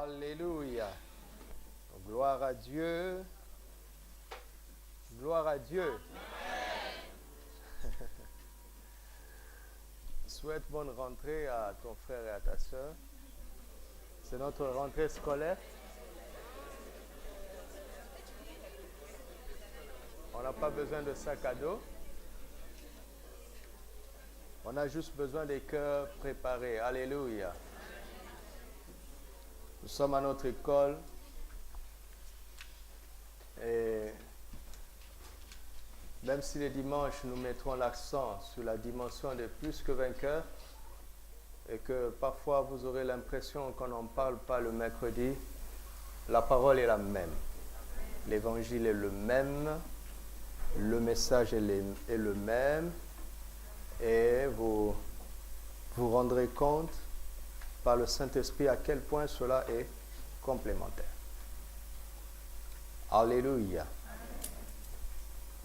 Alléluia. Gloire à Dieu. Gloire à Dieu. Souhaite bonne rentrée à ton frère et à ta soeur. C'est notre rentrée scolaire. On n'a pas besoin de sac à dos. On a juste besoin des cœurs préparés. Alléluia. Nous sommes à notre école et même si les dimanches nous mettrons l'accent sur la dimension des plus que vainqueurs et que parfois vous aurez l'impression qu'on n'en parle pas le mercredi, la parole est la même. L'évangile est le même, le message est le même et vous vous rendrez compte par le Saint-Esprit à quel point cela est complémentaire. Alléluia.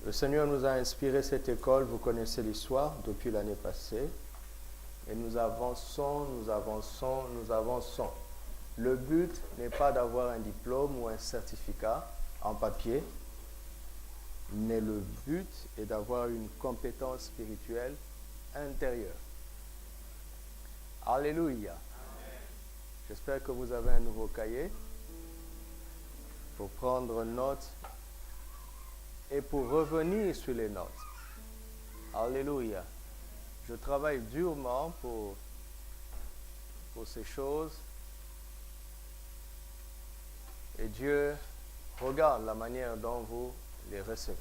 Le Seigneur nous a inspiré cette école, vous connaissez l'histoire depuis l'année passée, et nous avançons. Le but n'est pas d'avoir un diplôme ou un certificat en papier, mais le but est d'avoir une compétence spirituelle intérieure. Alléluia. J'espère que vous avez un nouveau cahier pour prendre note et pour revenir sur les notes. Alléluia. Je travaille durement pour ces choses et Dieu regarde la manière dont vous les recevez.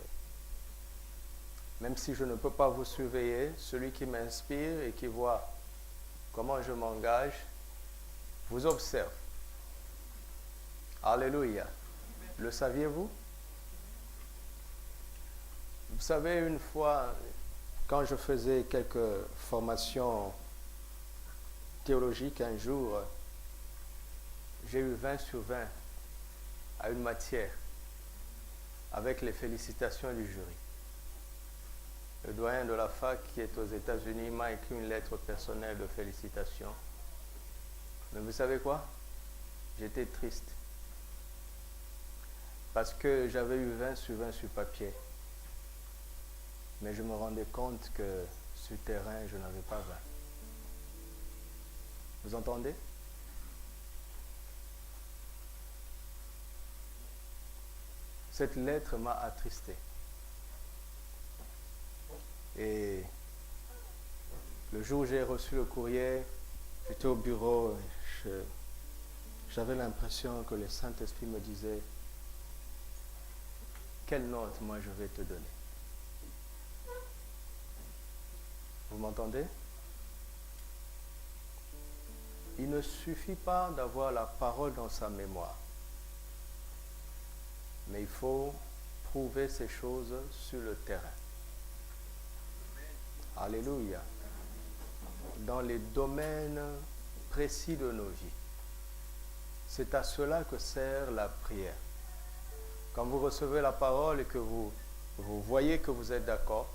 Même si je ne peux pas vous surveiller, celui qui m'inspire et qui voit comment je m'engage, vous observe. Alléluia. Le saviez-vous? Vous savez, une fois, quand je faisais quelques formations théologiques, un jour, j'ai eu 20 sur 20 à une matière, avec les félicitations du jury. Le doyen de la fac qui est aux États-Unis m'a écrit une lettre personnelle de félicitations. Mais vous savez quoi? J'étais triste. Parce que j'avais eu 20 sur 20 sur papier. Mais je me rendais compte que sur terrain, je n'avais pas 20. Vous entendez? Cette lettre m'a attristé. Et le jour où j'ai reçu le courrier, j'étais au bureau, j'avais l'impression que le Saint-Esprit me disait, quelle note moi je vais te donner? Vous m'entendez? Il ne suffit pas d'avoir la parole dans sa mémoire, mais il faut prouver ces choses sur le terrain. Alléluia. Dans les domaines précis de nos vies. C'est à cela que sert la prière. Quand vous recevez la parole et que vous voyez que vous êtes d'accord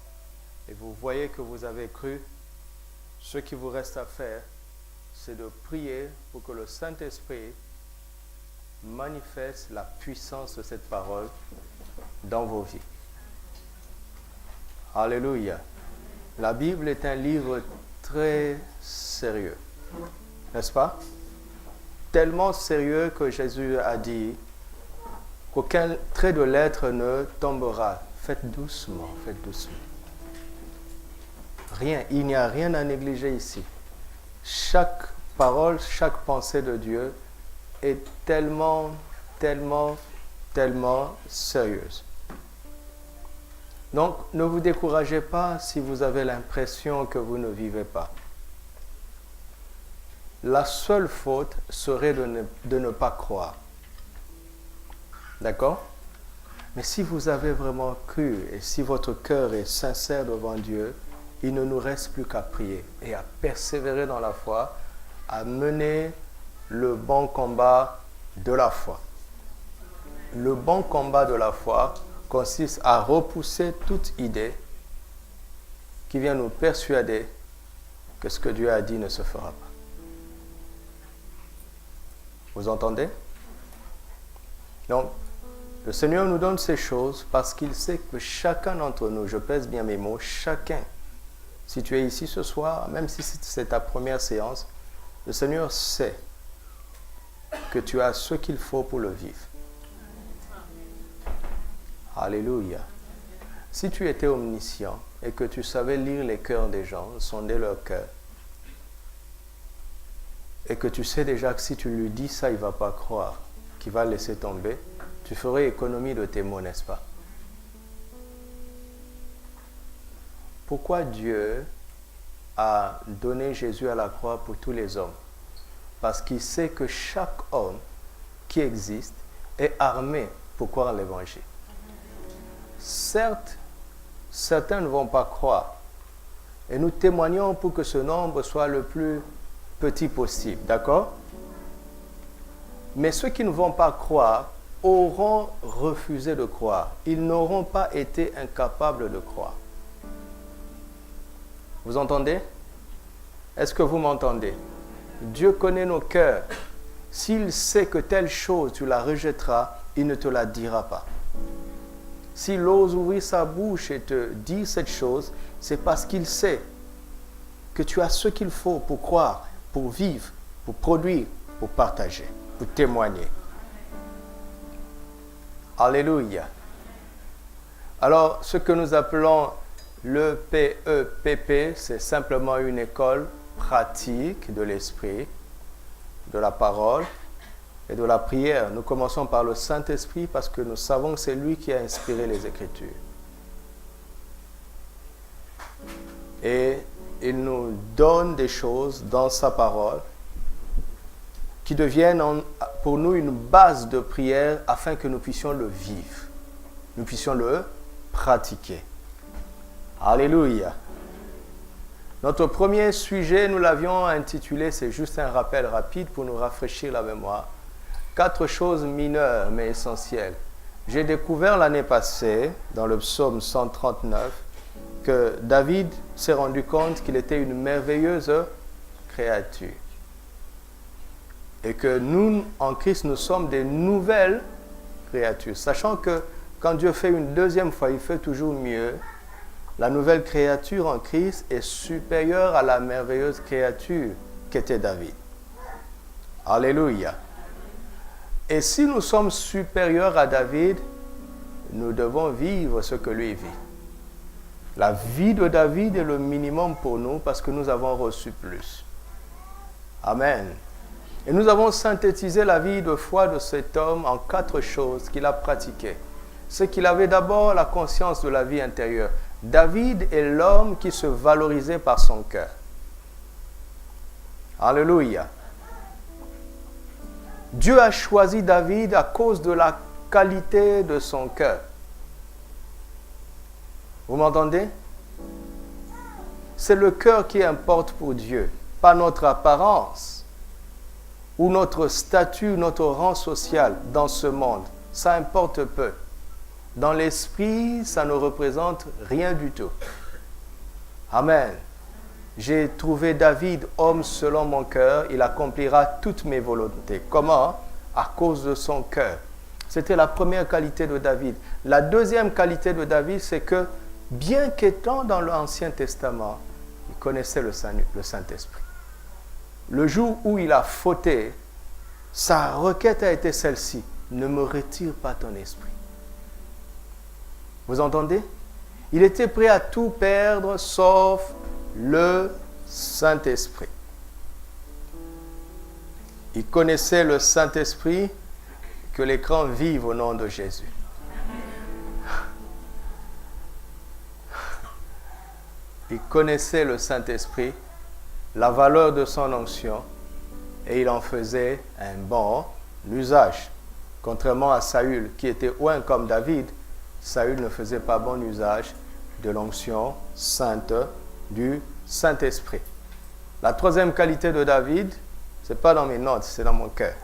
et vous voyez que vous avez cru, ce qui vous reste à faire, c'est de prier pour que le Saint-Esprit manifeste la puissance de cette parole dans vos vies. Alléluia. La Bible est un livre très sérieux, n'est-ce pas? Tellement sérieux que Jésus a dit qu'aucun trait de lettre ne tombera. Faites doucement, faites doucement. Rien, il n'y a rien à négliger ici. Chaque parole, chaque pensée de Dieu est tellement sérieuse. Donc, ne vous découragez pas si vous avez l'impression que vous ne vivez pas. La seule faute serait de ne pas croire. D'accord? Mais si vous avez vraiment cru et si votre cœur est sincère devant Dieu, il ne nous reste plus qu'à prier et à persévérer dans la foi, à mener le bon combat de la foi. Le bon combat de la foi consiste à repousser toute idée qui vient nous persuader que ce que Dieu a dit ne se fera pas. Vous entendez? Donc, le Seigneur nous donne ces choses parce qu'il sait que chacun d'entre nous, je pèse bien mes mots, chacun, si tu es ici ce soir, même si c'est ta première séance, le Seigneur sait que tu as ce qu'il faut pour le vivre. Alléluia. Si tu étais omniscient et que tu savais lire les cœurs des gens, sonder leur cœur, et que tu sais déjà que si tu lui dis ça, il ne va pas croire, qu'il va laisser tomber, tu ferais économie de tes mots, n'est-ce pas? Pourquoi Dieu a donné Jésus à la croix pour tous les hommes? Parce qu'il sait que chaque homme qui existe est armé pour croire l'évangile. Certes, certains ne vont pas croire. Et nous témoignons pour que ce nombre soit le plus petit possible. D'accord? Mais ceux qui ne vont pas croire auront refusé de croire. Ils n'auront pas été incapables de croire. Vous entendez? Est-ce que vous m'entendez? Dieu connaît nos cœurs. S'il sait que telle chose, tu la rejetteras, il ne te la dira pas. S'il ose ouvrir sa bouche et te dire cette chose, c'est parce qu'il sait que tu as ce qu'il faut pour croire, pour vivre, pour produire, pour partager, pour témoigner. Alléluia. Alors, ce que nous appelons le PEPP, c'est simplement une école pratique de l'esprit, de la parole et de la prière. Nous commençons par le Saint-Esprit parce que nous savons que c'est lui qui a inspiré les Écritures. Et il nous donne des choses dans sa parole qui deviennent pour nous une base de prière afin que nous puissions le vivre. Nous puissions le pratiquer. Alléluia. Notre premier sujet, nous l'avions intitulé, c'est juste un rappel rapide pour nous rafraîchir la mémoire. 4 choses mineures mais essentielles. J'ai découvert l'année passée, dans le psaume 139, que David s'est rendu compte qu'il était une merveilleuse créature. Et que nous, en Christ, nous sommes des nouvelles créatures. Sachant que quand Dieu fait une deuxième fois, il fait toujours mieux. La nouvelle créature en Christ est supérieure à la merveilleuse créature qu'était David. Alléluia. Et si nous sommes supérieurs à David, nous devons vivre ce que lui vit. La vie de David est le minimum pour nous parce que nous avons reçu plus. Amen. Et nous avons synthétisé la vie de foi de cet homme en 4 choses qu'il a pratiquées. C'est qu'il avait d'abord la conscience de la vie intérieure. David est l'homme qui se valorisait par son cœur. Alléluia. Dieu a choisi David à cause de la qualité de son cœur. Vous m'entendez? C'est le cœur qui importe pour Dieu, pas notre apparence ou notre statut, notre rang social dans ce monde. Ça importe peu. Dans l'esprit, ça ne représente rien du tout. Amen. J'ai trouvé David, homme selon mon cœur, il accomplira toutes mes volontés. Comment? À cause de son cœur. C'était la première qualité de David. La deuxième qualité de David, c'est que, bien qu'étant dans l'Ancien Testament, il connaissait le Saint-Esprit. Le jour où il a fauté, sa requête a été celle-ci: ne me retire pas ton esprit. Vous entendez? Il était prêt à tout perdre sauf le Saint-Esprit. Il connaissait le Saint-Esprit, que l'écran vive au nom de Jésus. Il connaissait le Saint-Esprit, la valeur de son onction, et il en faisait un bon usage. Contrairement à Saül, qui était oint comme David, Saül ne faisait pas bon usage de l'onction sainte du Saint-Esprit. La troisième qualité de David, ce n'est pas dans mes notes, c'est dans mon cœur.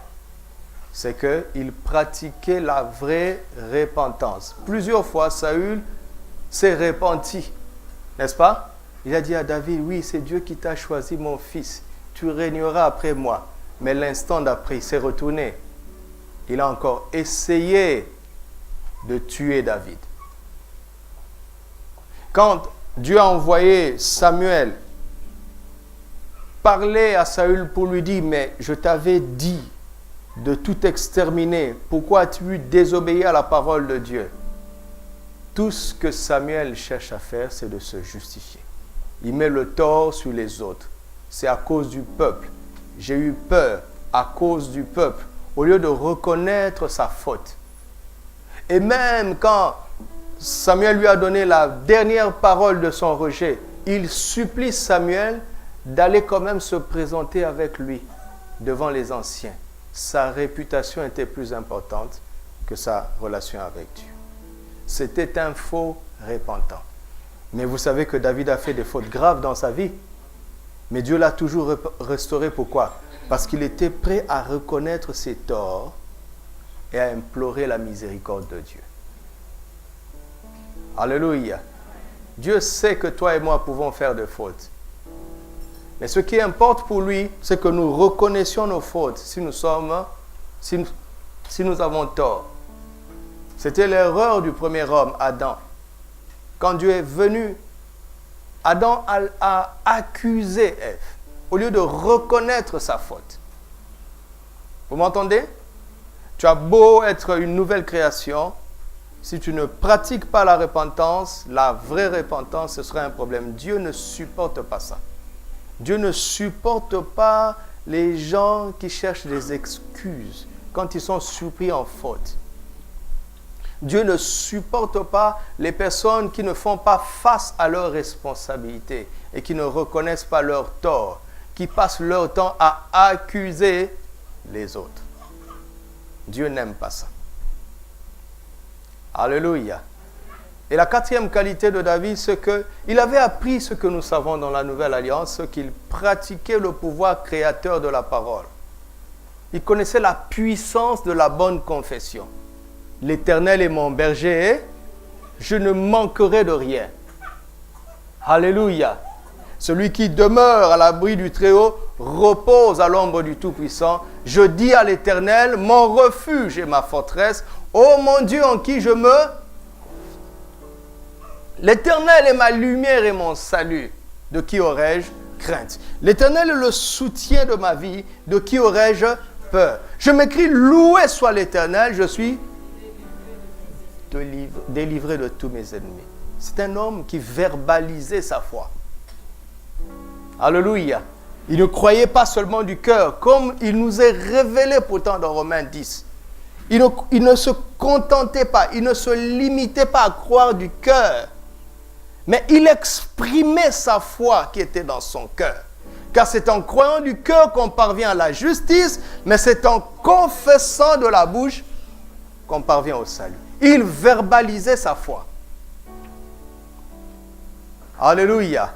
C'est qu'il pratiquait la vraie repentance. Plusieurs fois, Saül s'est repenti, n'est-ce pas? Il a dit à David: oui, c'est Dieu qui t'a choisi, mon fils. Tu régneras après moi. Mais l'instant d'après, il s'est retourné. Il a encore essayé de tuer David. Quand Dieu a envoyé Samuel parler à Saül pour lui dire, mais je t'avais dit de tout exterminer, pourquoi as-tu désobéi à la parole de Dieu? Tout ce que Samuel cherche à faire, c'est de se justifier. Il met le tort sur les autres. C'est à cause du peuple. J'ai eu peur à cause du peuple, au lieu de reconnaître sa faute. Et même quand Samuel lui a donné la dernière parole de son rejet, il supplie Samuel d'aller quand même se présenter avec lui devant les anciens. Sa réputation était plus importante que sa relation avec Dieu. C'était un faux repentant. Mais vous savez que David a fait des fautes graves dans sa vie. Mais Dieu l'a toujours restauré. Pourquoi? Parce qu'il était prêt à reconnaître ses torts et à implorer la miséricorde de Dieu. Alléluia. Dieu sait que toi et moi pouvons faire des fautes. Mais ce qui importe pour lui, c'est que nous reconnaissions nos fautes si nous avons tort. C'était l'erreur du premier homme, Adam. Quand Dieu est venu, Adam a accusé Ève au lieu de reconnaître sa faute. Vous m'entendez? Tu as beau être une nouvelle création, si tu ne pratiques pas la repentance, la vraie repentance, ce serait un problème. Dieu ne supporte pas ça. Dieu ne supporte pas les gens qui cherchent des excuses quand ils sont surpris en faute. Dieu ne supporte pas les personnes qui ne font pas face à leurs responsabilités et qui ne reconnaissent pas leurs torts, qui passent leur temps à accuser les autres. Dieu n'aime pas ça. Alléluia. Et la quatrième qualité de David, c'est qu'il avait appris ce que nous savons dans la Nouvelle Alliance, qu'il pratiquait le pouvoir créateur de la parole. Il connaissait la puissance de la bonne confession. L'Éternel est mon berger et je ne manquerai de rien. Alléluia. Celui qui demeure à l'abri du Très-Haut repose à l'ombre du Tout-Puissant. Je dis à l'Éternel, mon refuge et ma forteresse, ô mon Dieu en qui je me... L'Éternel est ma lumière et mon salut. De qui aurais-je crainte? L'Éternel est le soutien de ma vie. De qui aurais-je peur? Je m'écris, loué soit l'Éternel, je suis délivré de tous mes ennemis. C'est un homme qui verbalisait sa foi. Alléluia. Il ne croyait pas seulement du cœur, comme il nous est révélé pourtant dans Romains 10. Il ne se contentait pas, il ne se limitait pas à croire du cœur, mais il exprimait sa foi qui était dans son cœur. Car c'est en croyant du cœur qu'on parvient à la justice, mais c'est en confessant de la bouche qu'on parvient au salut. Il verbalisait sa foi. Alléluia.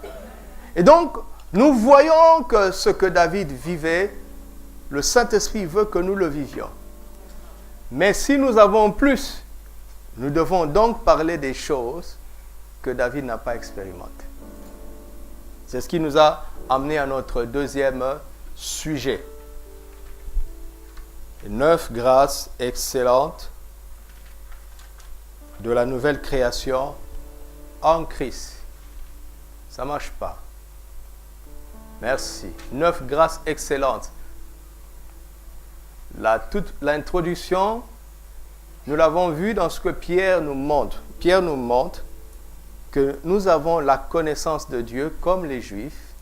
Et donc, nous voyons que ce que David vivait, le Saint-Esprit veut que nous le vivions. Mais si nous avons plus, nous devons donc parler des choses que David n'a pas expérimentées. C'est ce qui nous a amené à notre deuxième sujet. 9 grâces excellentes de la nouvelle création en Christ. Ça ne marche pas. Merci. 9 grâces excellentes. Toute l'introduction, nous l'avons vu dans ce que Pierre nous montre. Pierre nous montre que nous avons la connaissance de Dieu comme les Juifs.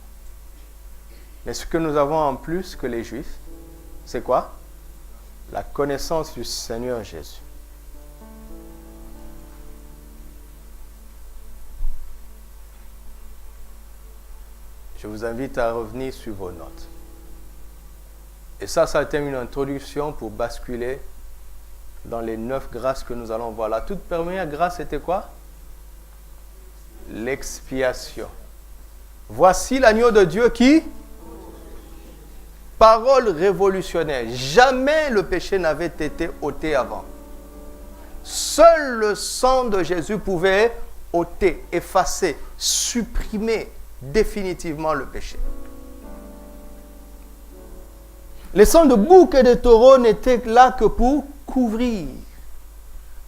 Mais ce que nous avons en plus que les Juifs, c'est quoi? La connaissance du Seigneur Jésus. Je vous invite à revenir sur vos notes. Et ça a été une introduction pour basculer dans les 9 grâces que nous allons voir. La toute première grâce, c'était quoi? L'expiation. Voici l'agneau de Dieu qui... Parole révolutionnaire. Jamais le péché n'avait été ôté avant. Seul le sang de Jésus pouvait ôter, effacer, supprimer définitivement le péché. Les sangs de bouc et de taureau n'étaient là que pour couvrir.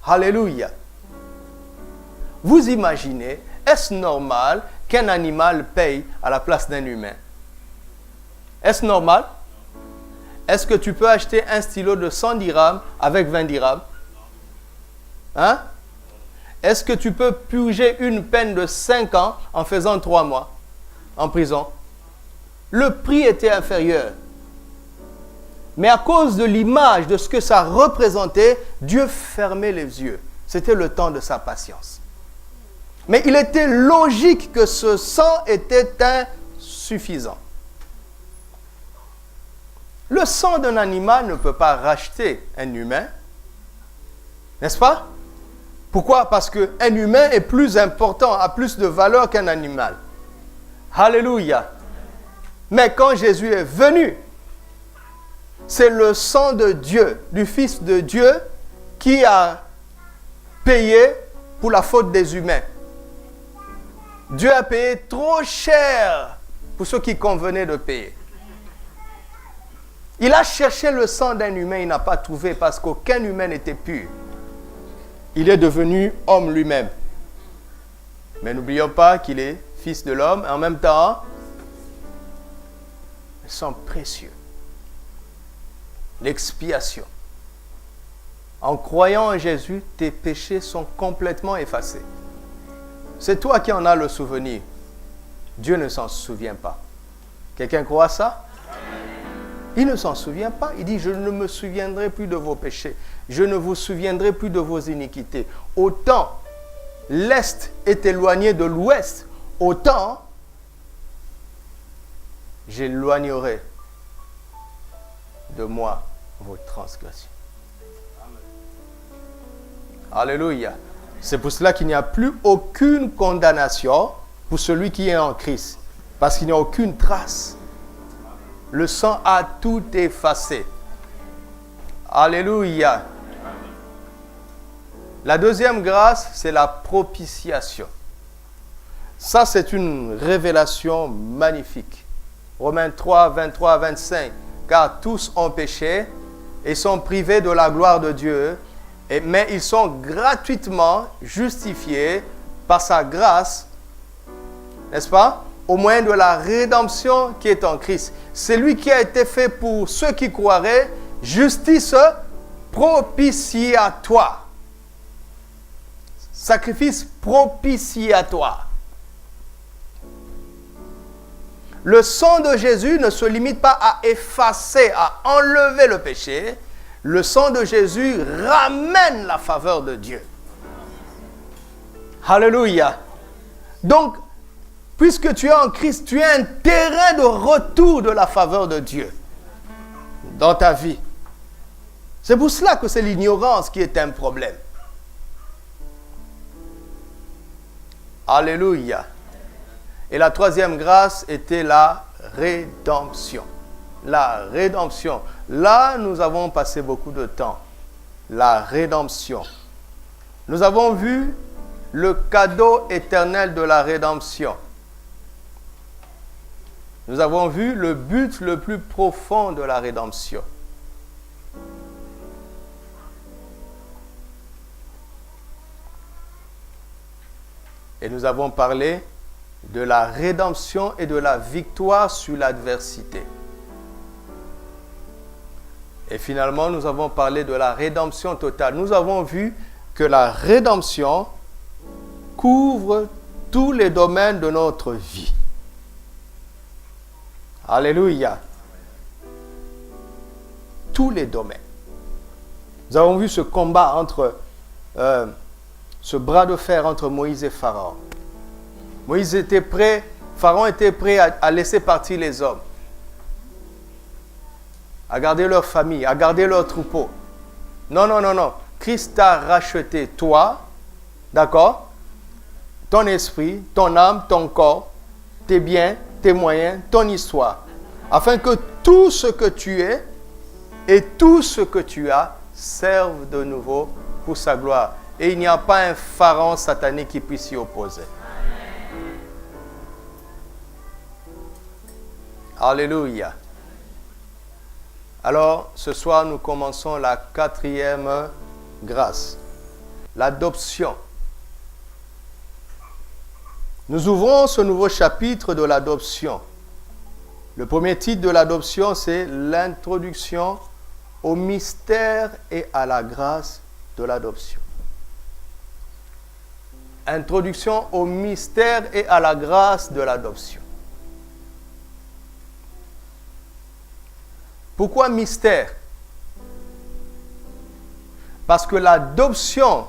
Alléluia. Vous imaginez, est-ce normal qu'un animal paye à la place d'un humain? Est-ce normal? Est-ce que tu peux acheter un stylo de 100 dirhams avec 20 dirhams? Hein? Est-ce que tu peux purger une peine de 5 ans en faisant 3 mois en prison? Le prix était inférieur. Mais à cause de l'image, de ce que ça représentait, Dieu fermait les yeux. C'était le temps de sa patience. Mais il était logique que ce sang était insuffisant. Le sang d'un animal ne peut pas racheter un humain. N'est-ce pas? Pourquoi? Parce qu'un humain est plus important, a plus de valeur qu'un animal. Alléluia. Mais quand Jésus est venu, c'est le sang de Dieu, du Fils de Dieu, qui a payé pour la faute des humains. Dieu a payé trop cher pour ce qui convenait de payer. Il a cherché le sang d'un humain, il n'a pas trouvé parce qu'aucun humain n'était pur. Il est devenu homme lui-même. Mais n'oublions pas qu'il est fils de l'homme, et en même temps, le sang précieux. L'expiation. En croyant en Jésus, tes péchés sont complètement effacés. C'est toi qui en as le souvenir. Dieu ne s'en souvient pas. Quelqu'un croit ça? Il ne s'en souvient pas. Il dit, je ne me souviendrai plus de vos péchés. Je ne vous souviendrai plus de vos iniquités. Autant l'Est est éloigné de l'Ouest, autant j'éloignerai de moi vos transgressions. Alléluia. C'est pour cela qu'il n'y a plus aucune condamnation pour celui qui est en Christ. Parce qu'il n'y a aucune trace. Le sang a tout effacé. Alléluia. La deuxième grâce, c'est la propitiation. Ça, c'est une révélation magnifique. Romains 3, 23 à 25. Car tous ont péché et sont privés de la gloire de Dieu, mais ils sont gratuitement justifiés par sa grâce, n'est-ce pas? Au moyen de la rédemption qui est en Christ. C'est lui qui a été fait pour ceux qui croiraient, justice propitiatoire. Sacrifice propitiatoire. Le sang de Jésus ne se limite pas à effacer, à enlever le péché. Le sang de Jésus ramène la faveur de Dieu. Alléluia. Donc, puisque tu es en Christ, tu es un terrain de retour de la faveur de Dieu dans ta vie. C'est pour cela que c'est l'ignorance qui est un problème. Alléluia. Et la troisième grâce était la rédemption. La rédemption. Là, nous avons passé beaucoup de temps. La rédemption. Nous avons vu le cadeau éternel de la rédemption. Nous avons vu le but le plus profond de la rédemption. Et nous avons parlé de la rédemption et de la victoire sur l'adversité. Et finalement, nous avons parlé de la rédemption totale. Nous avons vu que la rédemption couvre tous les domaines de notre vie. Alléluia. Tous les domaines. Nous avons vu ce combat entre, ce bras de fer entre Moïse et Pharaon. Moïse était prêt, Pharaon était prêt à laisser partir les hommes, à garder leur famille, à garder leur troupeau. Non, non, non, non. Christ t'a racheté, toi, d'accord? Ton esprit, ton âme, ton corps, tes biens, tes moyens, ton histoire, afin que tout ce que tu es et tout ce que tu as serve de nouveau pour sa gloire. Et il n'y a pas un pharaon satanique qui puisse s'y opposer. Alléluia. Alors, ce soir, nous commençons la 4e grâce, l'adoption. Nous ouvrons ce nouveau chapitre de l'adoption. Le premier titre de l'adoption, c'est l'introduction au mystère et à la grâce de l'adoption. Introduction au mystère et à la grâce de l'adoption. Pourquoi mystère? Parce que l'adoption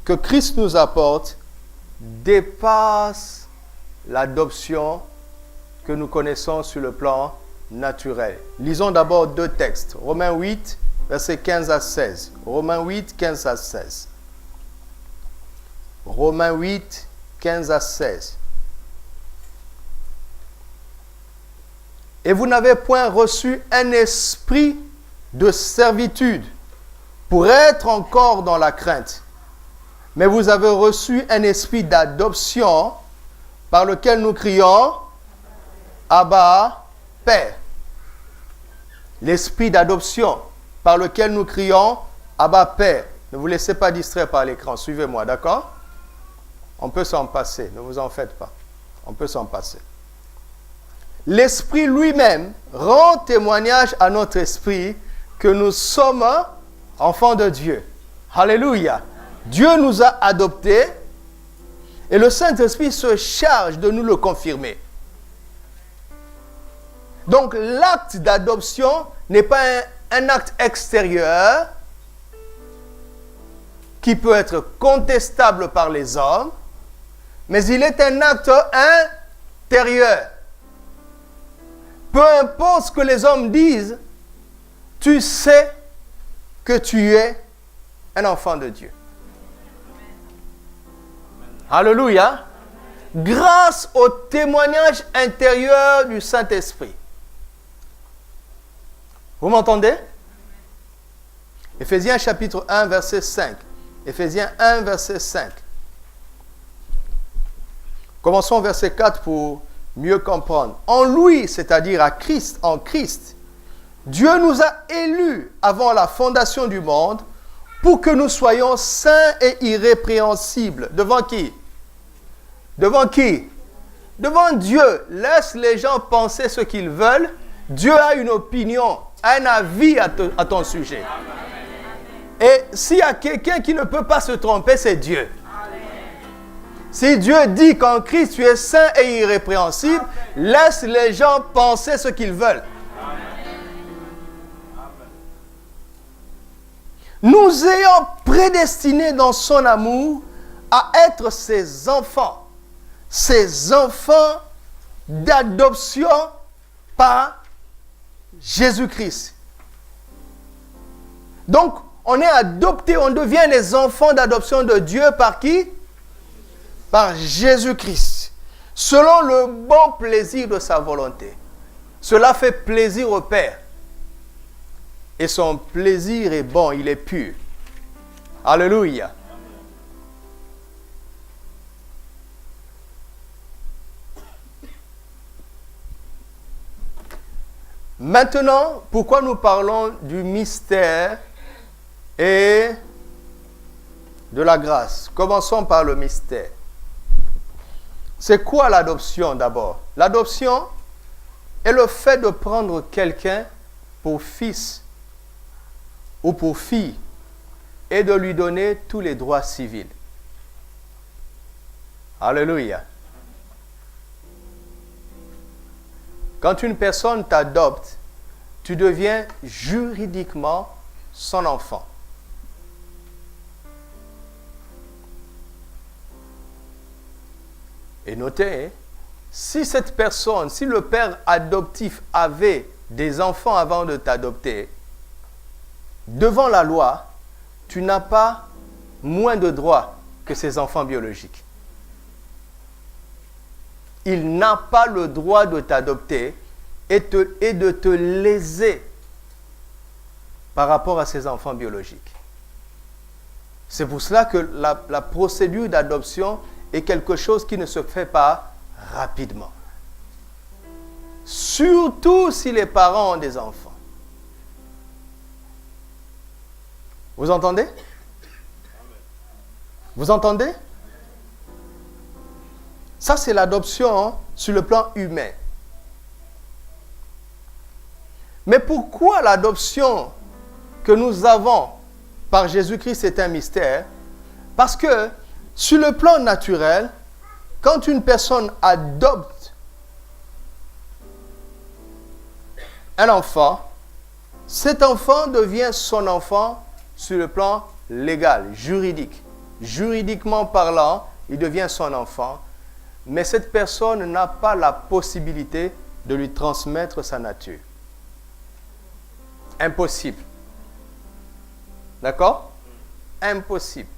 que Christ nous apporte dépasse l'adoption que nous connaissons sur le plan naturel. Lisons d'abord 2 textes. Romains 8, versets 15 à 16. Romains 8, 15 à 16. Romains 8, 15 à 16. Et vous n'avez point reçu un esprit de servitude pour être encore dans la crainte, mais vous avez reçu un esprit d'adoption par lequel nous crions Abba, Père. L'esprit d'adoption par lequel nous crions Abba, Père. Ne vous laissez pas distraire par l'écran, suivez-moi, d'accord? On peut s'en passer, ne vous en faites pas. On peut s'en passer. L'Esprit lui-même rend témoignage à notre esprit que nous sommes enfants de Dieu. Alléluia. Dieu nous a adoptés et le Saint-Esprit se charge de nous le confirmer. Donc l'acte d'adoption n'est pas un acte extérieur qui peut être contestable par les hommes, mais il est un acte intérieur. Peu importe ce que les hommes disent, tu sais que tu es un enfant de Dieu. Alléluia. Grâce au témoignage intérieur du Saint-Esprit. Vous m'entendez? Éphésiens chapitre 1, verset 5. Éphésiens 1, verset 5. Commençons verset 4 pour mieux comprendre. En lui, c'est-à-dire à Christ, en Christ, Dieu nous a élus avant la fondation du monde pour que nous soyons saints et irrépréhensibles. Devant qui? Devant qui? Devant Dieu. Laisse les gens penser ce qu'ils veulent. Dieu a une opinion, un avis à ton sujet. Et s'il y a quelqu'un qui ne peut pas se tromper, c'est Dieu. Si Dieu dit qu'en Christ tu es saint et irrépréhensible, laisse les gens penser ce qu'ils veulent. Nous ayons prédestinés dans son amour à être ses enfants d'adoption par Jésus-Christ. Donc, on est adopté, on devient les enfants d'adoption de Dieu par qui? Par Jésus-Christ, selon le bon plaisir de sa volonté. Cela fait plaisir au Père. Et son plaisir est bon, il est pur. Alléluia. Maintenant, pourquoi nous parlons du mystère et de la grâce? Commençons par le mystère. C'est quoi l'adoption d'abord? L'adoption est le fait de prendre quelqu'un pour fils ou pour fille et de lui donner tous les droits civils. Alléluia. Quand une personne t'adopte, tu deviens juridiquement son enfant. Et notez, si cette personne, si le père adoptif avait des enfants avant de t'adopter, devant la loi, tu n'as pas moins de droits que ses enfants biologiques. Il n'a pas le droit de t'adopter et de te léser par rapport à ses enfants biologiques. C'est pour cela que la procédure d'adoption est quelque chose qui ne se fait pas rapidement. Surtout si les parents ont des enfants. Vous entendez? Vous entendez? Ça, c'est l'adoption sur le plan humain. Mais pourquoi l'adoption que nous avons par Jésus-Christ est un mystère? Parce que sur le plan naturel, quand une personne adopte un enfant, cet enfant devient son enfant sur le plan légal, juridique. Juridiquement parlant, il devient son enfant, mais cette personne n'a pas la possibilité de lui transmettre sa nature. Impossible. D'accord? Impossible.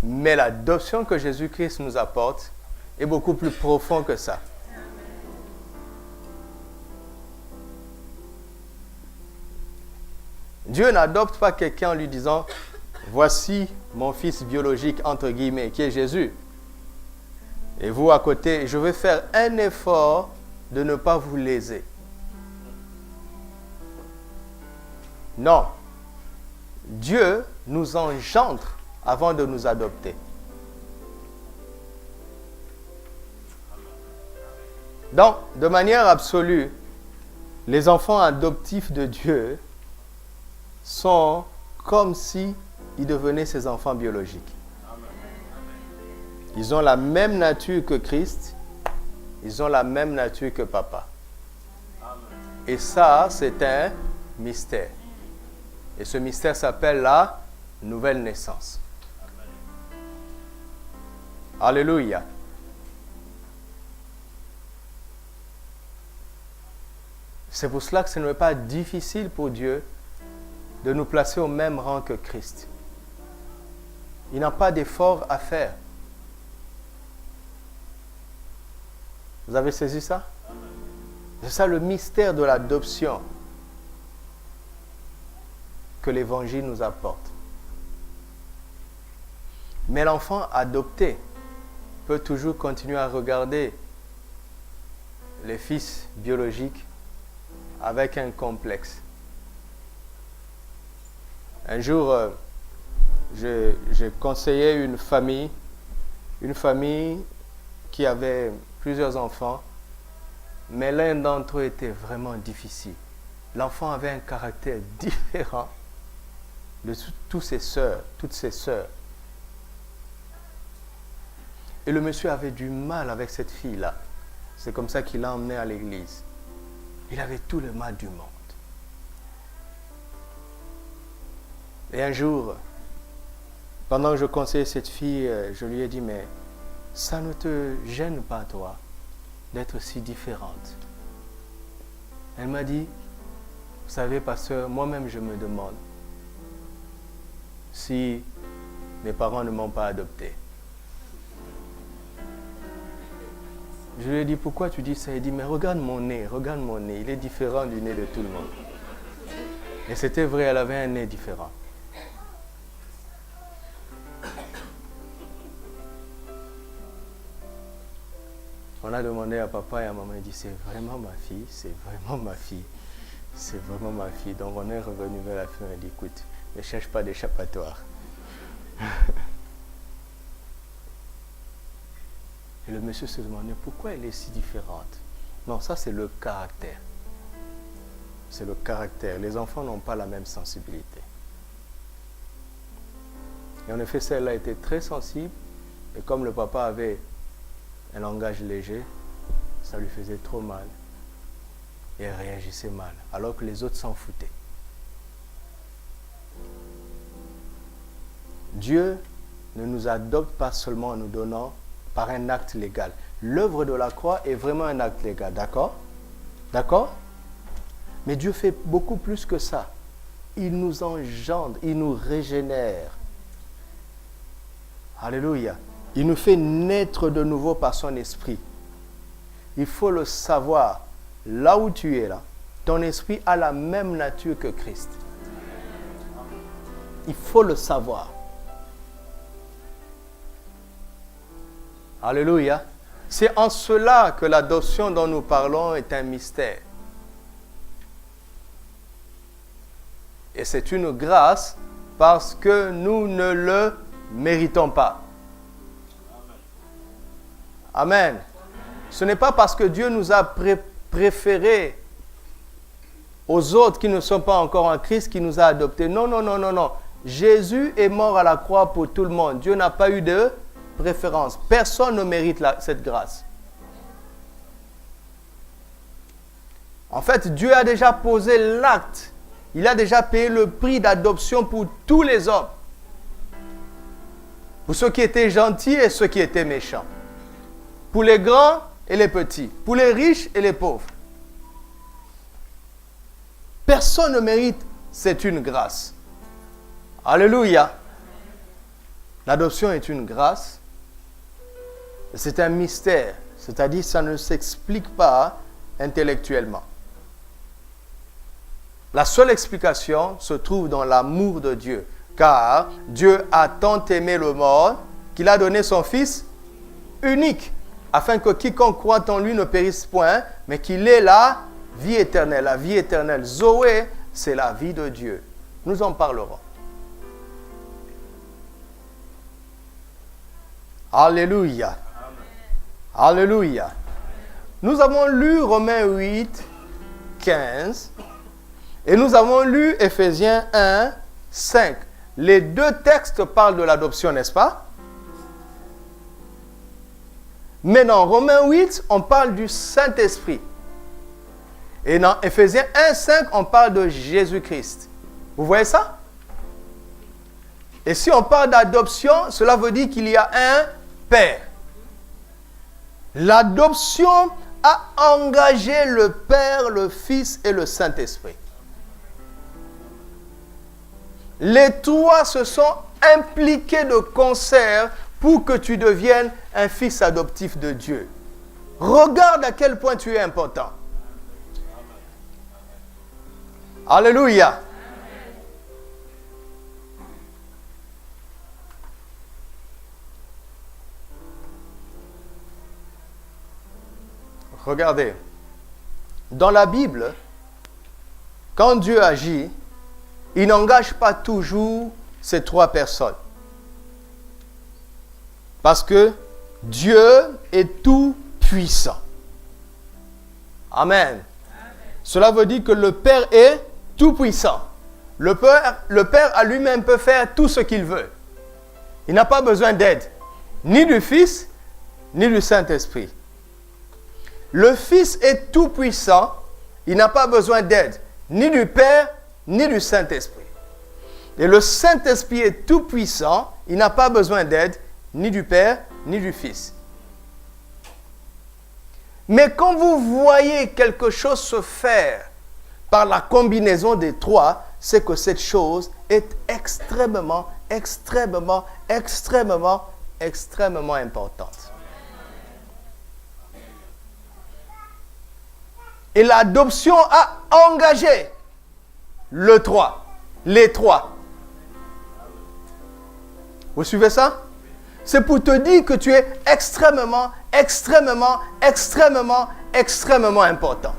Mais l'adoption que Jésus-Christ nous apporte est beaucoup plus profonde que ça. Dieu n'adopte pas quelqu'un en lui disant « Voici mon fils biologique, entre guillemets, qui est Jésus. Et vous à côté, je vais faire un effort de ne pas vous léser. » Non. Dieu nous engendre avant de nous adopter. Donc, de manière absolue, les enfants adoptifs de Dieu sont comme si ils devenaient ses enfants biologiques. Ils ont la même nature que Christ, ils ont la même nature que papa. Et ça, c'est un mystère. Et ce mystère s'appelle la nouvelle naissance. Alléluia. C'est pour cela que ce n'est pas difficile pour Dieu de nous placer au même rang que Christ. Il n'a pas d'effort à faire. Vous avez saisi ça? C'est ça le mystère de l'adoption que l'Évangile nous apporte. Mais l'enfant adopté peut toujours continuer à regarder les fils biologiques avec un complexe. Un jour, j'ai conseillé une famille qui avait plusieurs enfants, mais l'un d'entre eux était vraiment difficile. L'enfant avait un caractère différent de toutes ses sœurs. Et le monsieur avait du mal avec cette fille-là. C'est comme ça qu'il l'a emmené à l'église. Il avait tout le mal du monde. Et un jour, pendant que je conseillais cette fille, je lui ai dit, mais ça ne te gêne pas, toi, d'être si différente? Elle m'a dit, vous savez, pasteur, moi-même je me demande si mes parents ne m'ont pas adopté. Je lui ai dit, pourquoi tu dis ça? Il dit, mais regarde mon nez, il est différent du nez de tout le monde. Et c'était vrai, elle avait un nez différent. On a demandé à papa et à maman, il dit, c'est vraiment ma fille, c'est vraiment ma fille, c'est vraiment ma fille. Donc on est revenu vers la fin et dit, écoute, ne cherche pas d'échappatoire. Et le monsieur se demandait pourquoi elle est si différente. Non, ça c'est le caractère. C'est le caractère. Les enfants n'ont pas la même sensibilité. Et en effet, celle-là était très sensible. Et comme le papa avait un langage léger, ça lui faisait trop mal. Et elle réagissait mal, alors que les autres s'en foutaient. Dieu ne nous adopte pas seulement en nous donnant par un acte légal. L'œuvre de la croix est vraiment un acte légal, d'accord? D'accord? Mais Dieu fait beaucoup plus que ça. Il nous engendre, il nous régénère. Alléluia. Il nous fait naître de nouveau par son esprit. Il faut le savoir. Là où tu es là, ton esprit a la même nature que Christ. Il faut le savoir. Alléluia. C'est en cela que l'adoption dont nous parlons est un mystère. Et c'est une grâce parce que nous ne le méritons pas. Amen. Ce n'est pas parce que Dieu nous a préférés aux autres qui ne sont pas encore en Christ qui nous a adoptés. Non, non, non, non, non. Jésus est mort à la croix pour tout le monde. Dieu n'a pas eu de préférence. Personne ne mérite cette grâce. En fait, Dieu a déjà posé l'acte. Il a déjà payé le prix d'adoption pour tous les hommes. Pour ceux qui étaient gentils et ceux qui étaient méchants. Pour les grands et les petits. Pour les riches et les pauvres. Personne ne mérite, c'est une grâce. Alléluia. L'adoption est une grâce. C'est un mystère. C'est-à-dire ça ne s'explique pas intellectuellement. La seule explication se trouve dans l'amour de Dieu. Car Dieu a tant aimé le monde qu'il a donné son Fils unique, afin que quiconque croit en lui ne périsse point, mais qu'il ait la vie éternelle. La vie éternelle, Zoé, c'est la vie de Dieu. Nous en parlerons. Alléluia. Alléluia. Nous avons lu Romains 8, 15. Et nous avons lu Éphésiens 1, 5. Les deux textes parlent de l'adoption, n'est-ce pas? Mais dans Romains 8, on parle du Saint-Esprit. Et dans Éphésiens 1, 5, on parle de Jésus-Christ. Vous voyez ça? Et si on parle d'adoption, cela veut dire qu'il y a un Père. L'adoption a engagé le Père, le Fils et le Saint-Esprit. Les trois se sont impliqués de concert pour que tu deviennes un fils adoptif de Dieu. Regarde à quel point tu es important. Alléluia. Regardez, dans la Bible, quand Dieu agit, il n'engage pas toujours ces trois personnes. Parce que Dieu est tout puissant. Amen. Cela veut dire que le Père est tout puissant. Le Père à lui-même peut faire tout ce qu'il veut. Il n'a pas besoin d'aide, ni du Fils, ni du Saint-Esprit. Le Fils est tout puissant. Il n'a pas besoin d'aide, ni du Père, ni du Saint-Esprit. Et le Saint-Esprit est tout puissant. Il n'a pas besoin d'aide, ni du Père, ni du Fils. Mais quand vous voyez quelque chose se faire par la combinaison des trois, c'est que cette chose est extrêmement, extrêmement, extrêmement, extrêmement importante. Et l'adoption a engagé les trois. Vous suivez ça? C'est pour te dire que tu es extrêmement, extrêmement, extrêmement, extrêmement important.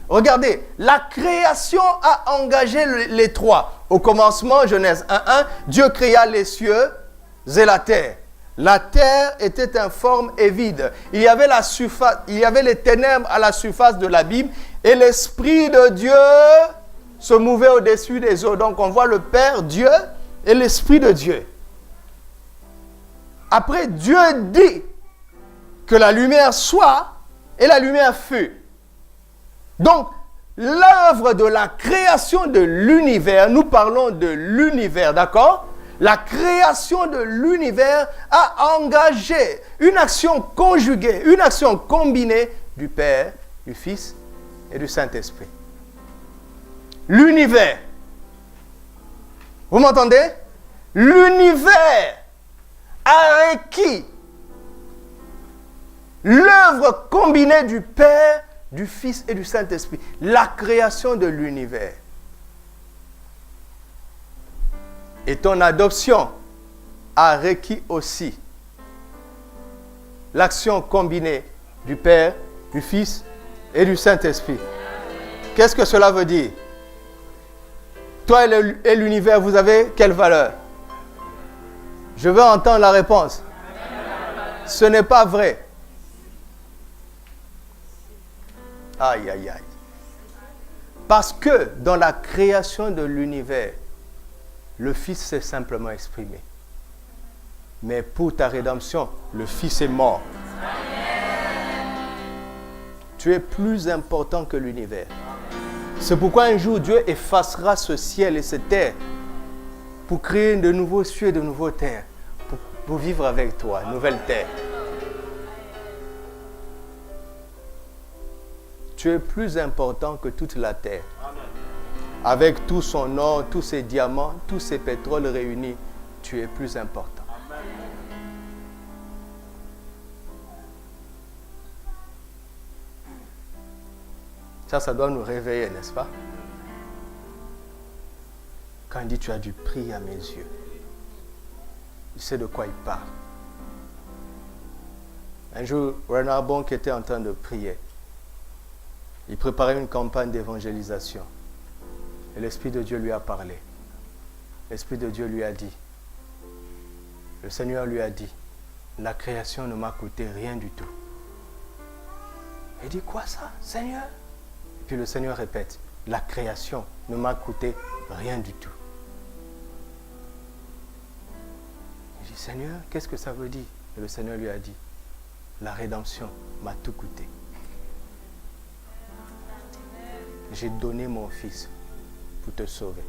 Regardez, la création a engagé les trois. Au commencement, Genèse 1:1, Dieu créa les cieux et la terre. La terre était informe et vide. Il y avait les ténèbres à la surface de l'abîme et l'Esprit de Dieu se mouvait au-dessus des eaux. Donc on voit le Père, Dieu et l'Esprit de Dieu. Après, Dieu dit que la lumière soit et la lumière fut. Donc, l'œuvre de la création de l'univers, nous parlons de l'univers, d'accord? La création de l'univers a engagé une action conjuguée, une action combinée du Père, du Fils et du Saint-Esprit. L'univers. Vous m'entendez? L'univers a requis l'œuvre combinée du Père, du Fils et du Saint-Esprit. La création de l'univers. Et ton adoption a requis aussi l'action combinée du Père, du Fils et du Saint-Esprit. Qu'est-ce que cela veut dire? Toi et l'univers, vous avez quelle valeur? Je veux entendre la réponse. Ce n'est pas vrai. Aïe, aïe, aïe. Parce que dans la création de l'univers, le Fils s'est simplement exprimé. Mais pour ta rédemption, le Fils est mort. Tu es plus important que l'univers. C'est pourquoi un jour Dieu effacera ce ciel et cette terre pour créer de nouveaux cieux et de nouveaux terres, pour vivre avec toi, nouvelle terre. Tu es plus important que toute la terre. Avec tout son or, tous ses diamants, tous ses pétroles réunis, tu es plus important. Ça doit nous réveiller, n'est-ce pas? Quand il dit tu as du prix à mes yeux, il sait de quoi il parle. Un jour, Renard Bonk était en train de prier. Il préparait une campagne d'évangélisation. Et l'Esprit de Dieu lui a parlé. L'Esprit de Dieu lui a dit, le Seigneur lui a dit, la création ne m'a coûté rien du tout. Il dit, quoi ça, Seigneur? Et puis le Seigneur répète, la création ne m'a coûté rien du tout. Il dit, Seigneur, qu'est-ce que ça veut dire? Et le Seigneur lui a dit, la rédemption m'a tout coûté. J'ai donné mon Fils pour te sauver.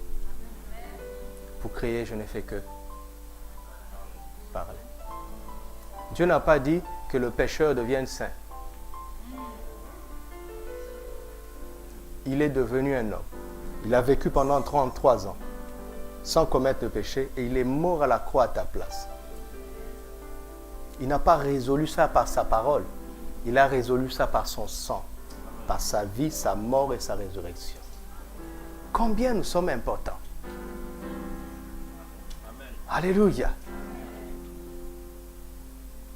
Pour créer, je n'ai fait que parler. Dieu n'a pas dit que le pécheur devienne saint. Il est devenu un homme. Il a vécu pendant 33 ans sans commettre de péché et il est mort à la croix à ta place. Il n'a pas résolu ça par sa parole. Il a résolu ça par son sang, par sa vie, sa mort et sa résurrection. Combien nous sommes importants. Amen. Alléluia.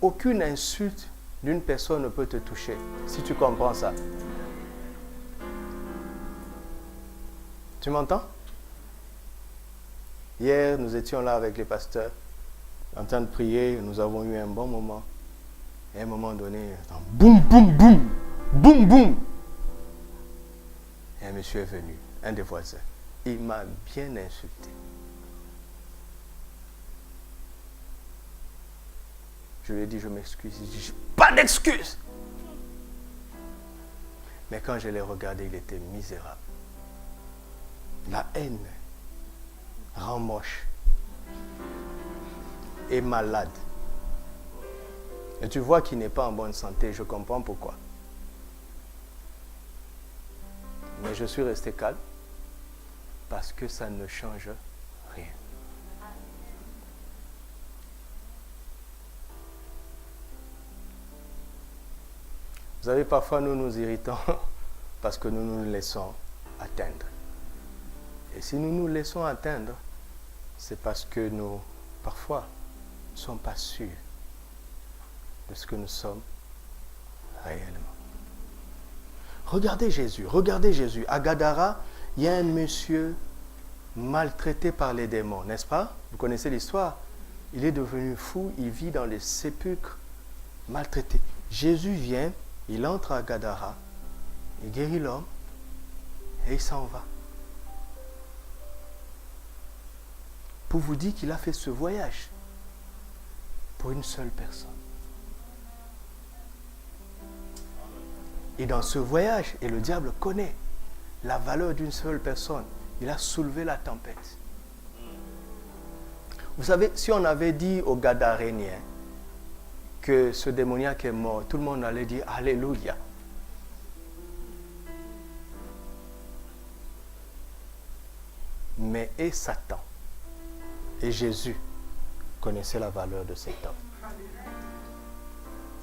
Aucune insulte d'une personne ne peut te toucher, si tu comprends ça. Tu m'entends? Hier, nous étions là avec les pasteurs, en train de prier, nous avons eu un bon moment. Et à un moment donné, boum, boum, boum, boum, boum. Et un monsieur est venu, un des voisins. Il m'a bien insulté. Je lui ai dit, je m'excuse. Il dit, pas d'excuse. Mais quand je l'ai regardé, il était misérable. La haine rend moche et malade. Et tu vois qu'il n'est pas en bonne santé, je comprends pourquoi. Mais je suis resté calme parce que ça ne change rien. Vous savez, parfois nous nous irritons parce que nous nous laissons atteindre. Et si nous nous laissons atteindre, c'est parce que nous, parfois, ne sommes pas sûrs de ce que nous sommes réellement. Regardez Jésus. À Gadara, il y a un monsieur maltraité par les démons, n'est-ce pas? Vous connaissez l'histoire. Il est devenu fou, il vit dans les sépulcres, maltraité. Jésus vient, il entre à Gadara, il guérit l'homme et il s'en va. Pour vous dire qu'il a fait ce voyage pour une seule personne. Et dans ce voyage, et le diable connaît la valeur d'une seule personne, il a soulevé la tempête. Vous savez, si on avait dit aux Gadaréniens que ce démoniaque est mort, tout le monde allait dire Alléluia. Mais et Satan et Jésus connaissaient la valeur de cet homme.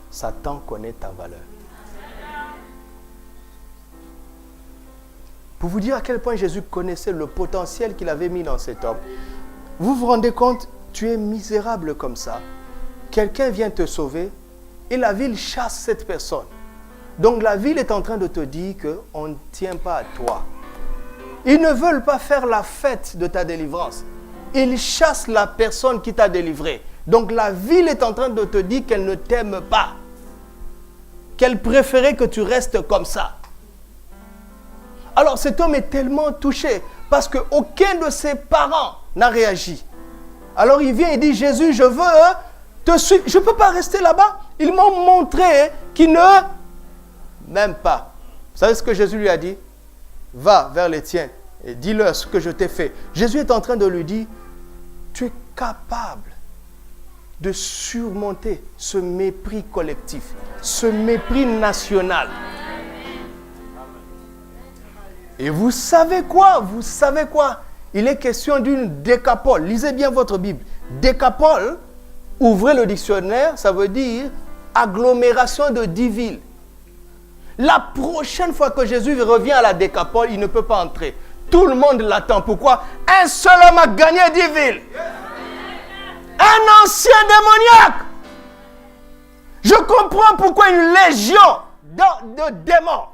Satan connaît ta valeur. Pour vous dire à quel point Jésus connaissait le potentiel qu'il avait mis dans cet homme. Vous vous rendez compte, tu es misérable comme ça. Quelqu'un vient te sauver et la ville chasse cette personne. Donc la ville est en train de te dire qu'on ne tient pas à toi. Ils ne veulent pas faire la fête de ta délivrance. Ils chassent la personne qui t'a délivré. Donc la ville est en train de te dire qu'elle ne t'aime pas. Qu'elle préférait que tu restes comme ça. Alors cet homme est tellement touché parce qu'aucun de ses parents n'a réagi. Alors il vient et dit, Jésus, je veux te suivre. Je ne peux pas rester là-bas. Ils m'ont montré qu'ils ne m'aiment pas. Vous savez ce que Jésus lui a dit? Va vers les tiens et dis-leur ce que je t'ai fait. Jésus est en train de lui dire, tu es capable de surmonter ce mépris collectif, ce mépris national. Et vous savez quoi? Vous savez quoi? Il est question d'une décapole. Lisez bien votre Bible. Décapole, ouvrez le dictionnaire, ça veut dire agglomération de 10 villes. La prochaine fois que Jésus revient à la décapole, il ne peut pas entrer. Tout le monde l'attend. Pourquoi? Un seul homme a gagné 10 villes. Un ancien démoniaque. Je comprends pourquoi une légion de démons,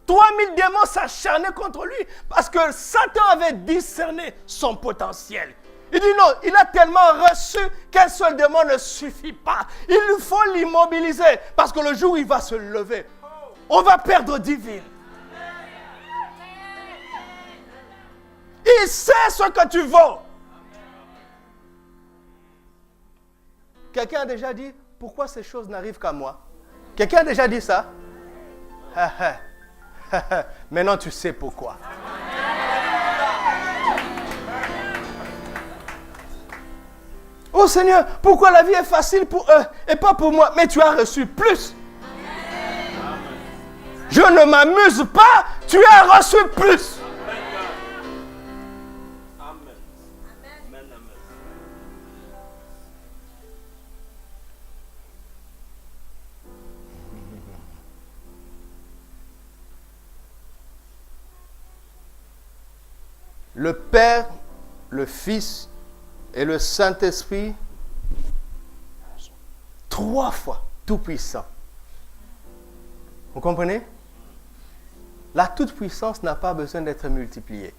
3000 démons s'acharnaient contre lui. Parce que Satan avait discerné son potentiel. Il dit non, il a tellement reçu qu'un seul démon ne suffit pas. Il faut l'immobiliser. Parce que le jour où il va se lever, on va perdre 10 villes. Il sait ce que tu vaux. Quelqu'un a déjà dit, pourquoi ces choses n'arrivent qu'à moi? Quelqu'un a déjà dit ça? Maintenant tu sais pourquoi. Oh Seigneur, pourquoi la vie est facile pour eux et pas pour moi? Mais tu as reçu plus. Je ne m'amuse pas, tu as reçu plus. Le Père, le Fils et le Saint-Esprit, 3 fois tout-puissant. Vous comprenez? La toute-puissance n'a pas besoin d'être multipliée.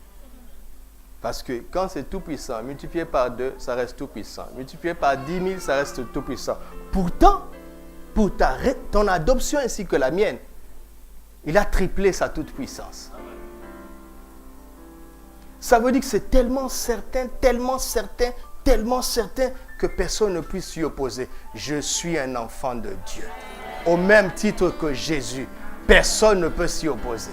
Parce que quand c'est tout-puissant, multiplié par 2, ça reste tout-puissant. Multiplié par 10 000, ça reste tout-puissant. Pourtant, pour ton adoption ainsi que la mienne, il a triplé sa toute-puissance. Ça veut dire que c'est tellement certain, tellement certain, tellement certain que personne ne puisse s'y opposer. Je suis un enfant de Dieu. Au même titre que Jésus, personne ne peut s'y opposer.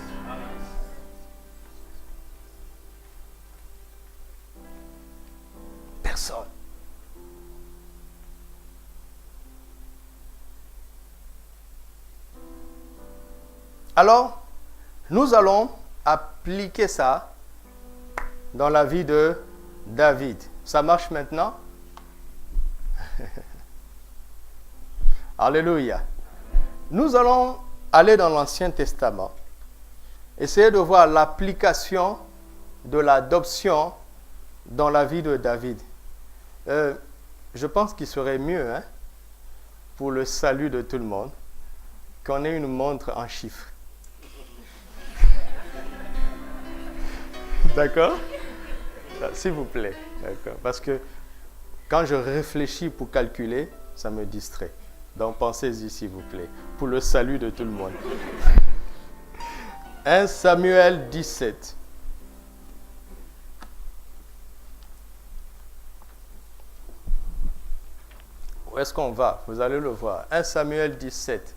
Personne. Alors, nous allons appliquer ça dans la vie de David. Ça marche maintenant? Alléluia. Nous allons aller dans l'Ancien Testament. Essayer de voir l'application de l'adoption dans la vie de David. Je pense qu'il serait mieux, pour le salut de tout le monde, qu'on ait une montre en chiffres. D'accord? S'il vous plaît. D'accord? Parce que quand je réfléchis pour calculer, ça me distrait. Donc pensez-y, s'il vous plaît, pour le salut de tout le monde. 1 Samuel 17. Où est-ce qu'on va? Vous allez le voir. 1 Samuel 17,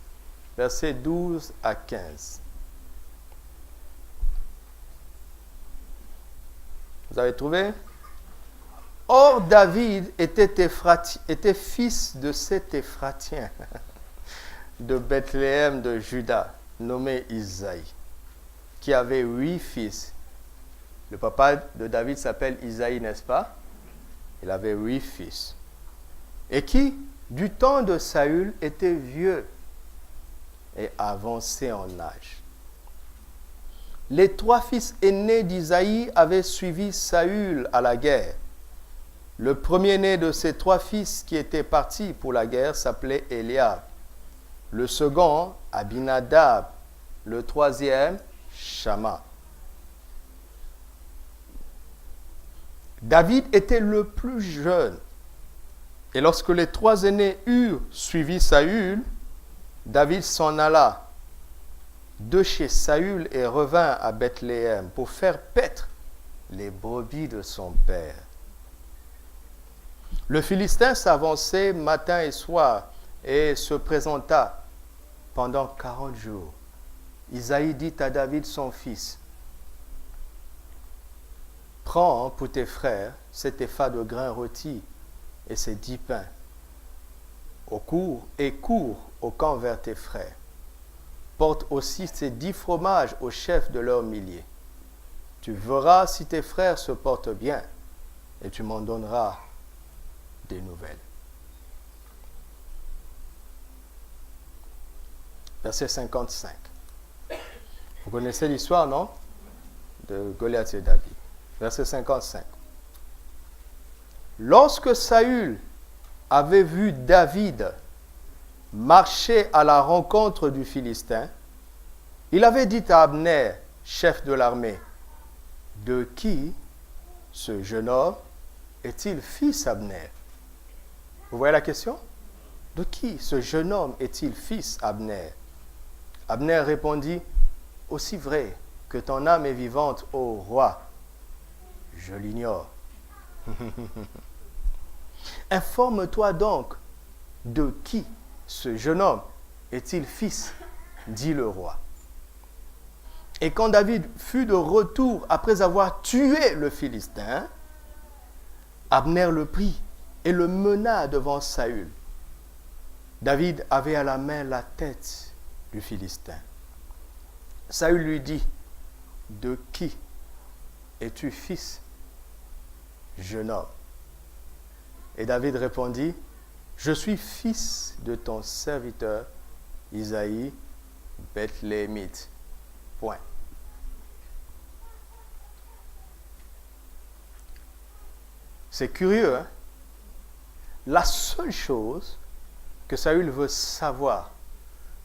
versets 12 à 15. Vous avez trouvé? Or, David était fils de cet Éphratien de Bethléem de Juda, nommé Isaïe, qui avait 8 fils. Le papa de David s'appelle Isaïe, n'est-ce pas? Il avait 8 fils. Et qui, du temps de Saül, était vieux et avancé en âge. Les 3 fils aînés d'Isaïe avaient suivi Saül à la guerre. Le premier-né de ces 3 fils qui étaient partis pour la guerre s'appelait Eliab. Le second, Abinadab, Le troisième, Shama. David était le plus jeune. Et lorsque les trois aînés eurent suivi Saül, David s'en alla de chez Saül et revint à Bethléem pour faire paître les brebis de son père. Le Philistin s'avançait matin et soir et se présenta pendant 40 jours. Isaïe dit à David son fils, « Prends pour tes frères cet épha de grains rôtis et ces 10 pains, cours au camp vers tes frères. Porte aussi ces 10 fromages au chef de leurs milliers. Tu verras si tes frères se portent bien et tu m'en donneras des nouvelles. » Verset 55. Vous connaissez l'histoire, non? De Goliath et David. Verset 55. Lorsque Saül avait vu David marcher à la rencontre du Philistin, il avait dit à Abner, chef de l'armée, « De qui ce jeune homme est-il fils, Abner ?» Vous voyez la question? De qui ce jeune homme est-il fils, Abner? Abner répondit, « Aussi vrai que ton âme est vivante, ô roi, je l'ignore. » Informe-toi donc de qui ce jeune homme est-il fils, dit le roi. Et quand David fut de retour après avoir tué le Philistin, Abner le prit et le mena devant Saül. David avait à la main la tête du Philistin. Saül lui dit, « De qui es-tu fils, jeune homme ?» Et David répondit, « Je suis fils de ton serviteur Isaïe, Bethléemite. » Point. C'est curieux, hein? La seule chose que Saül veut savoir,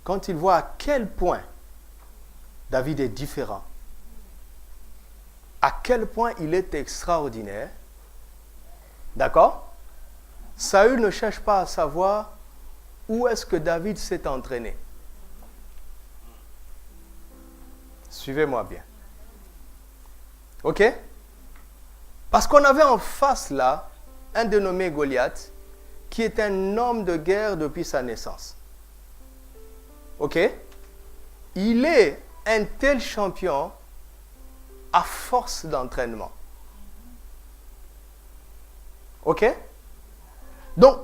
quand il voit à quel point David est différent, à quel point il est extraordinaire, d'accord? Saül ne cherche pas à savoir où est-ce que David s'est entraîné. Suivez-moi bien. OK? Parce qu'on avait en face là un dénommé Goliath qui est un homme de guerre depuis sa naissance. OK? Il est un tel champion à force d'entraînement. OK? Donc,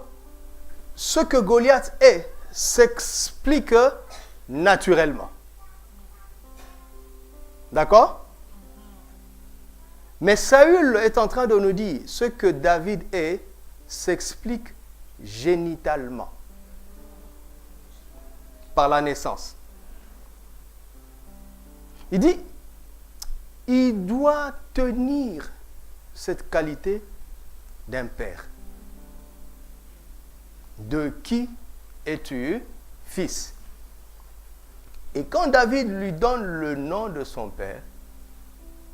ce que Goliath est s'explique naturellement. D'accord? Mais Saül est en train de nous dire ce que David est s'explique génitalement, par la naissance. Il dit, il doit tenir cette qualité d'un père. De qui es-tu fils? Et quand David lui donne le nom de son père,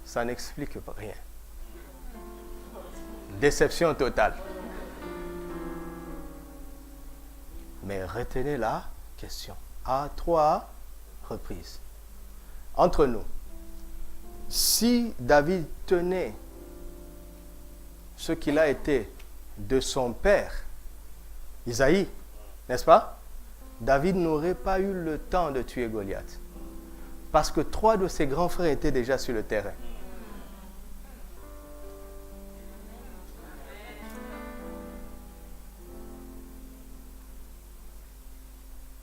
ça n'explique rien. Déception totale. Mais retenez la question à 3 reprises. Entre nous, si David tenait ce qu'il a été de son père, Isaïe, n'est-ce pas? David n'aurait pas eu le temps de tuer Goliath. Parce que 3 de ses grands frères étaient déjà sur le terrain.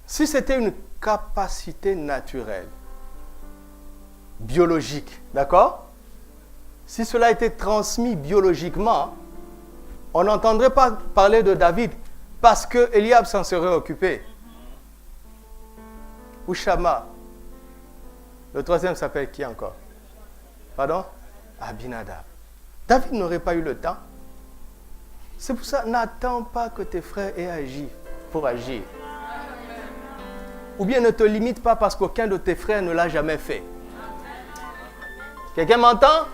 Si c'était une capacité naturelle, biologique, d'accord? Si cela était transmis biologiquement, on n'entendrait pas parler de David parce que Eliab s'en serait occupé. Ou Shama. Le troisième s'appelle qui encore? Pardon? Abinadab. David n'aurait pas eu le temps. C'est pour ça, n'attends pas que tes frères aient agi pour agir. Ou bien ne te limite pas parce qu'aucun de tes frères ne l'a jamais fait. Quelqu'un m'entend?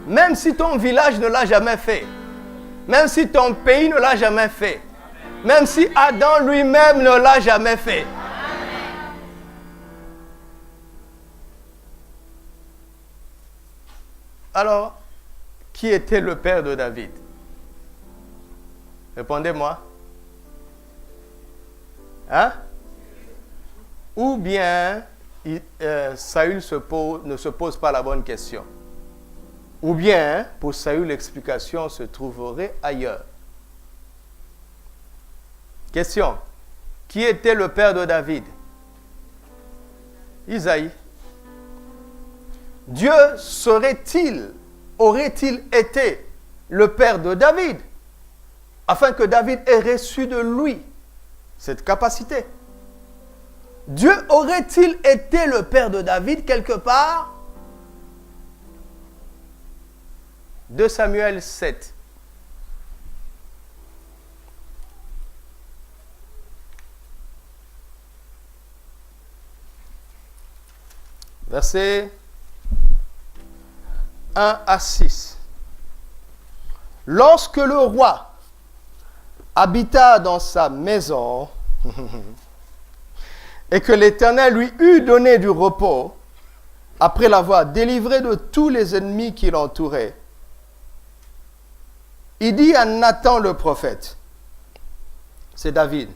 Même si ton village ne l'a jamais fait. Même si ton pays ne l'a jamais fait. Même si Adam lui-même ne l'a jamais fait. Alors, qui était le père de David? Répondez-moi. Hein? Ou bien Saül ne se pose pas la bonne question. Ou bien, pour Saül, l'explication se trouverait ailleurs. Question. Qui était le père de David? Isaïe. Dieu aurait-il été le père de David, afin que David ait reçu de lui cette capacité? Dieu aurait-il été le père de David quelque part? 2 Samuel 7. Versets 1 à 6. Lorsque le roi habita dans sa maison et que l'Éternel lui eut donné du repos, après l'avoir délivré de tous les ennemis qui l'entouraient, il dit à Nathan le prophète, c'est David,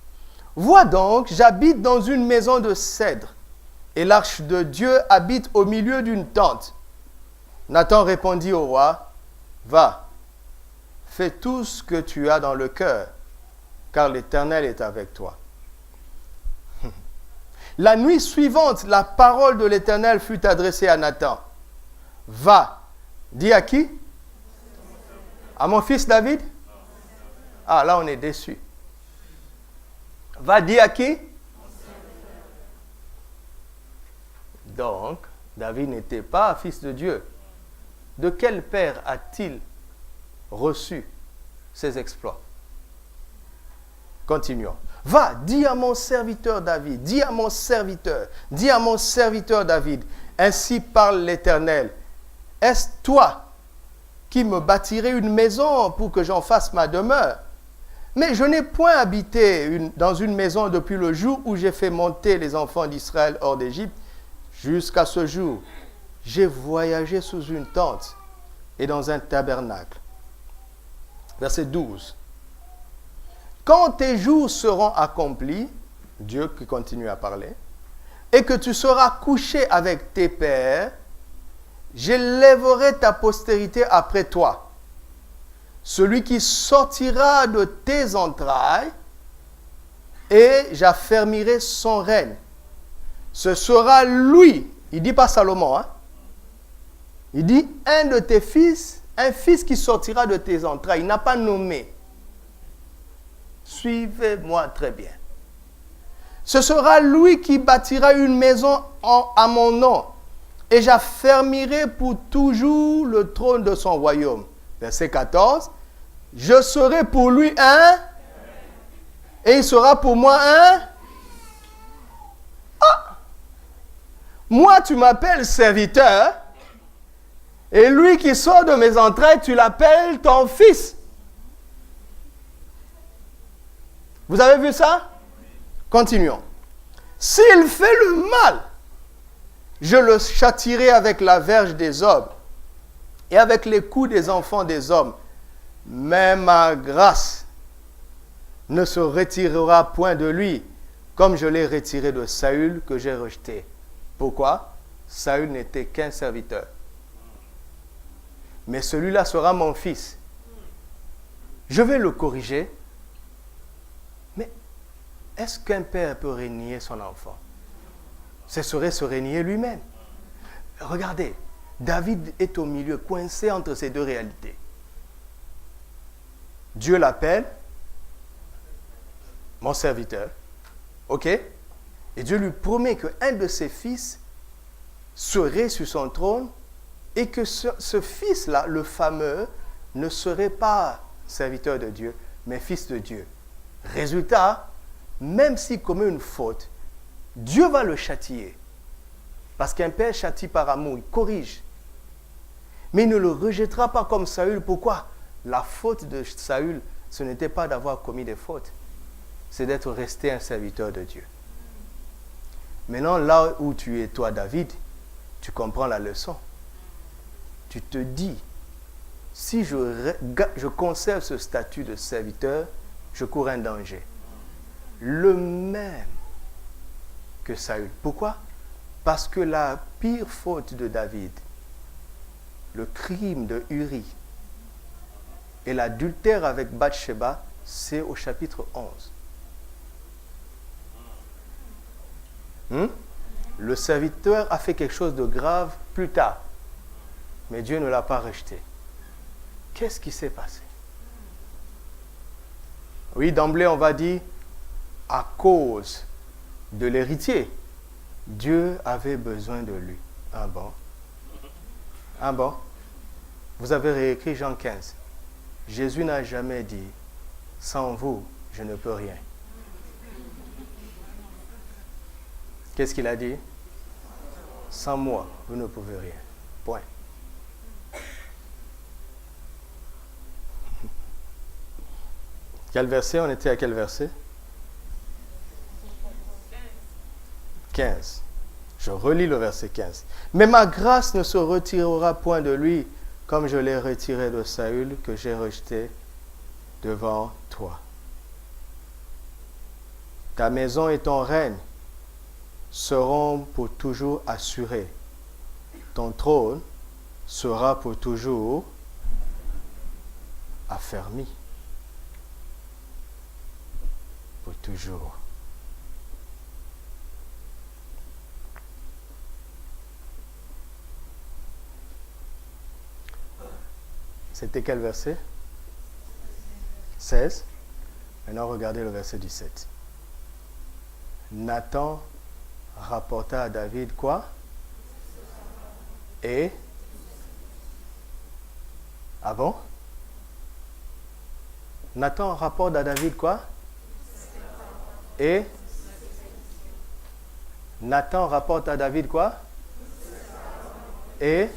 « Vois donc, j'habite dans une maison de cèdre, et l'arche de Dieu habite au milieu d'une tente. » Nathan répondit au roi, « Va, fais tout ce que tu as dans le cœur, car l'Éternel est avec toi. » La nuit suivante, la parole de l'Éternel fut adressée à Nathan. « Va, dis à qui? À mon fils David? » Ah, là on est déçu. « Va, dis à qui? » Donc, David n'était pas fils de Dieu. De quel père a-t-il reçu ses exploits? Continuons. Va, dis à mon serviteur David, dis à mon serviteur David, ainsi parle l'Éternel. Est-ce toi qui me bâtirais une maison pour que j'en fasse ma demeure? Mais je n'ai point habité dans une maison depuis le jour où j'ai fait monter les enfants d'Israël hors d'Égypte jusqu'à ce jour. J'ai voyagé sous une tente et dans un tabernacle. Verset 12. Quand tes jours seront accomplis, Dieu qui continue à parler, et que tu seras couché avec tes pères, j'élèverai ta postérité après toi. Celui qui sortira de tes entrailles, et j'affermirai son règne. Ce sera lui, il ne dit pas Salomon, hein? Il dit un de tes fils, un fils qui sortira de tes entrailles. Il n'a pas nommé. Suivez-moi très bien. Ce sera lui qui bâtira une maison à mon nom, et j'affermirai pour toujours le trône de son royaume. Verset 14. Je serai pour lui un, et il sera pour moi un. Ah! Moi, tu m'appelles serviteur, et lui qui sort de mes entrailles, tu l'appelles ton fils. Vous avez vu ça? Continuons. S'il fait le mal, je le châtierai avec la verge des hommes et avec les coups des enfants des hommes. Mais ma grâce ne se retirera point de lui, comme je l'ai retiré de Saül que j'ai rejeté. Pourquoi? Saül n'était qu'un serviteur. Mais celui-là sera mon fils. Je vais le corriger. Mais est-ce qu'un père peut régner son enfant? Ce serait se régner lui-même. Regardez, David est au milieu, coincé entre ces deux réalités. Dieu l'appelle mon serviteur. OK? Et Dieu lui promet qu'un de ses fils serait sur son trône et que ce fils-là, le fameux, ne serait pas serviteur de Dieu, mais fils de Dieu. Résultat, même s'il commet une faute, Dieu va le châtier. Parce qu'un père châtie par amour, il corrige. Mais il ne le rejettera pas comme Saül. Pourquoi? La faute de Saül, ce n'était pas d'avoir commis des fautes. C'est d'être resté un serviteur de Dieu. Maintenant, là où tu es, toi, David, tu comprends la leçon. Tu te dis, si je conserve ce statut de serviteur, je cours un danger. Le même que Saül. Pourquoi? Parce que la pire faute de David, le crime de Uri et l'adultère avec Bathsheba, c'est au chapitre 11. Le serviteur a fait quelque chose de grave plus tard, mais Dieu ne l'a pas rejeté. Qu'est-ce qui s'est passé? Oui, d'emblée, on va dire, à cause de l'héritier, Dieu avait besoin de lui. Ah bon? Ah bon? Vous avez réécrit Jean 15. Jésus n'a jamais dit, sans vous, je ne peux rien. Qu'est-ce qu'il a dit? Sans moi, vous ne pouvez rien. Point. Quel verset? On était à quel verset? 15. Je relis le verset 15. Mais ma grâce ne se retirera point de lui, comme je l'ai retiré de Saül, que j'ai rejeté devant toi. Ta maison et ton règne seront pour toujours assurés. Ton trône sera pour toujours affermi. Pour toujours. C'était quel verset? 16. Maintenant, regardez le verset 17. Nathan rapporta à David quoi? Et? Ah bon? Nathan rapporte à David quoi? Et? Nathan rapporte à David quoi? Et?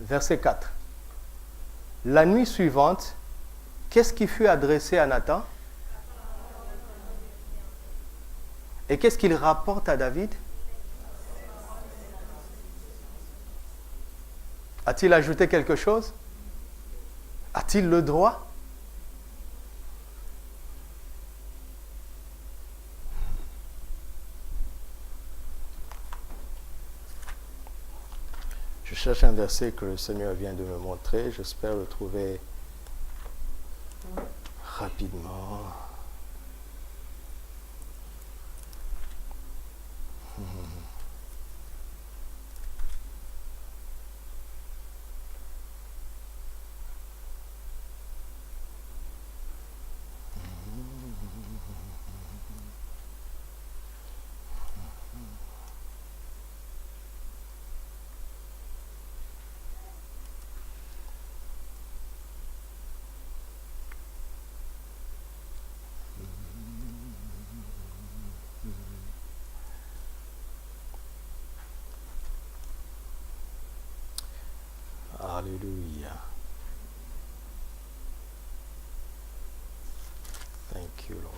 Verset 4. La nuit suivante, qu'est-ce qui fut adressé à Nathan? Et qu'est-ce qu'il rapporte à David? A-t-il ajouté quelque chose? A-t-il le droit? Je cherche un verset que le Seigneur vient de me montrer. J'espère le trouver rapidement. Alléluia. Thank you, Lord.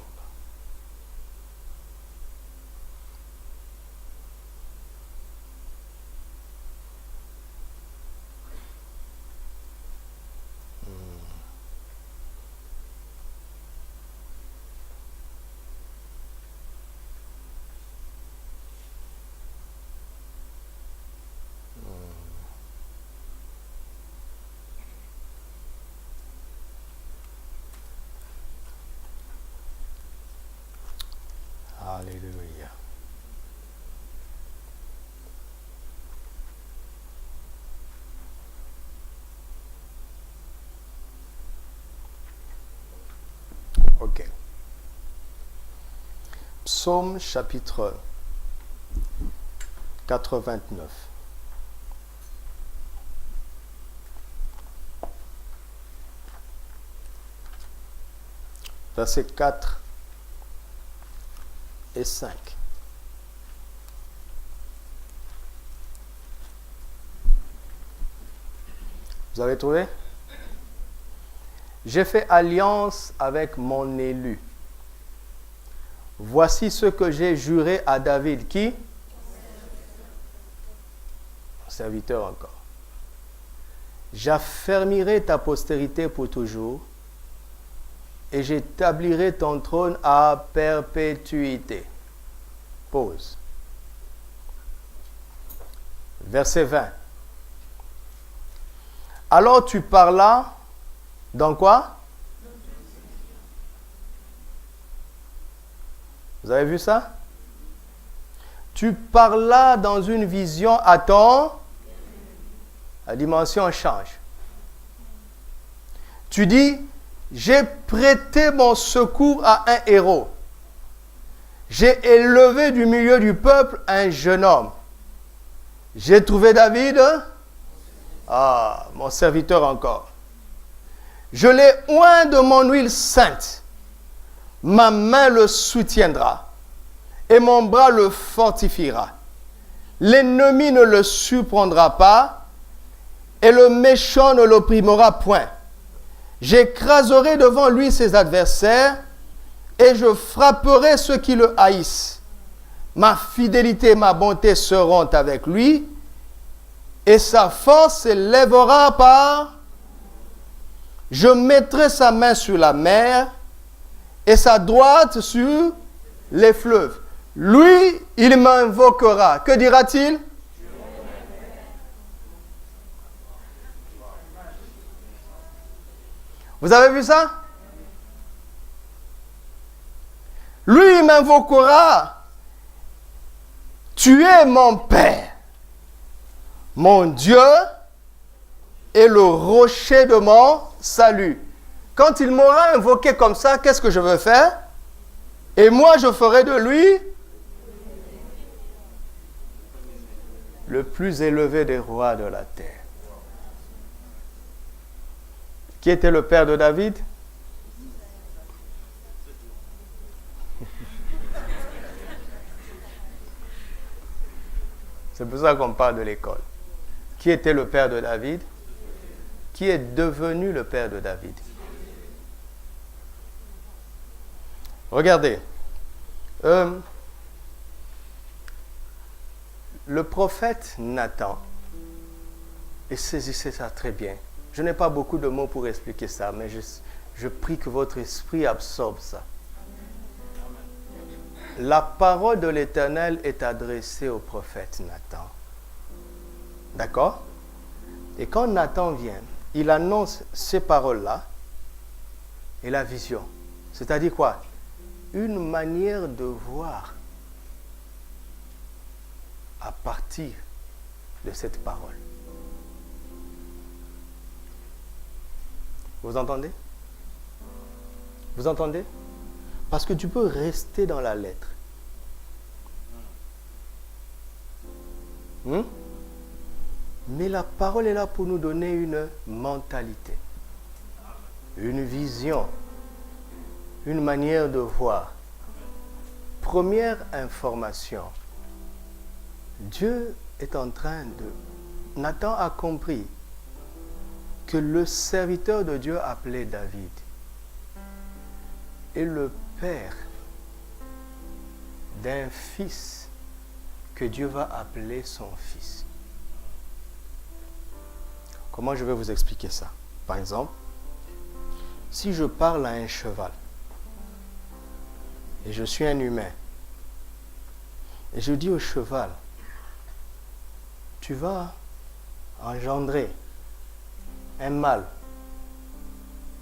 Alléluia. Ok. Psaume chapitre 89. versets 4 et 5. Vous avez trouvé? J'ai fait alliance avec mon élu. Voici ce que j'ai juré à David. Qui? Serviteur encore. J'affermirai ta postérité pour toujours et j'établirai ton trône à perpétuité. Pause. Verset 20. Alors tu parlas dans quoi? Vous avez vu ça? Tu parlas dans une vision à ton... La dimension change. Tu dis, j'ai prêté mon secours à un héros. J'ai élevé du milieu du peuple un jeune homme. J'ai trouvé David, mon serviteur encore. Je l'ai oint de mon huile sainte. Ma main le soutiendra et mon bras le fortifiera. L'ennemi ne le surprendra pas et le méchant ne l'opprimera point. J'écraserai devant lui ses adversaires et je frapperai ceux qui le haïssent. Ma fidélité et ma bonté seront avec lui et sa force s'élèvera par... Je mettrai sa main sur la mer et sa droite sur les fleuves. Lui, il m'invoquera. Que dira-t-il? Vous avez vu ça? Lui, il m'invoquera. Tu es mon Père, mon Dieu et le rocher de mon salut. Quand il m'aura invoqué comme ça, qu'est-ce que je veux faire? Et moi, je ferai de lui le plus élevé des rois de la terre. Qui était le père de David? C'est pour ça qu'on parle de l'école. Qui était le père de David? Qui est devenu le père de David? Regardez. Le prophète Nathan, et saisissez ça très bien. Je n'ai pas beaucoup de mots pour expliquer ça, mais je prie que votre esprit absorbe ça. La parole de l'Éternel est adressée au prophète Nathan. D'accord? Et quand Nathan vient, il annonce ces paroles-là et la vision. C'est-à-dire quoi? Une manière de voir à partir de cette parole. Vous entendez? Vous entendez? Parce que tu peux rester dans la lettre. Mais la parole est là pour nous donner une mentalité, une vision, une manière de voir. Première information, Dieu est en train de... Nathan a compris que le serviteur de Dieu appelé David est le père d'un fils que Dieu va appeler son fils. Comment je vais vous expliquer ça? Par exemple, si je parle à un cheval et je suis un humain et je dis au cheval, tu vas engendrer un mâle.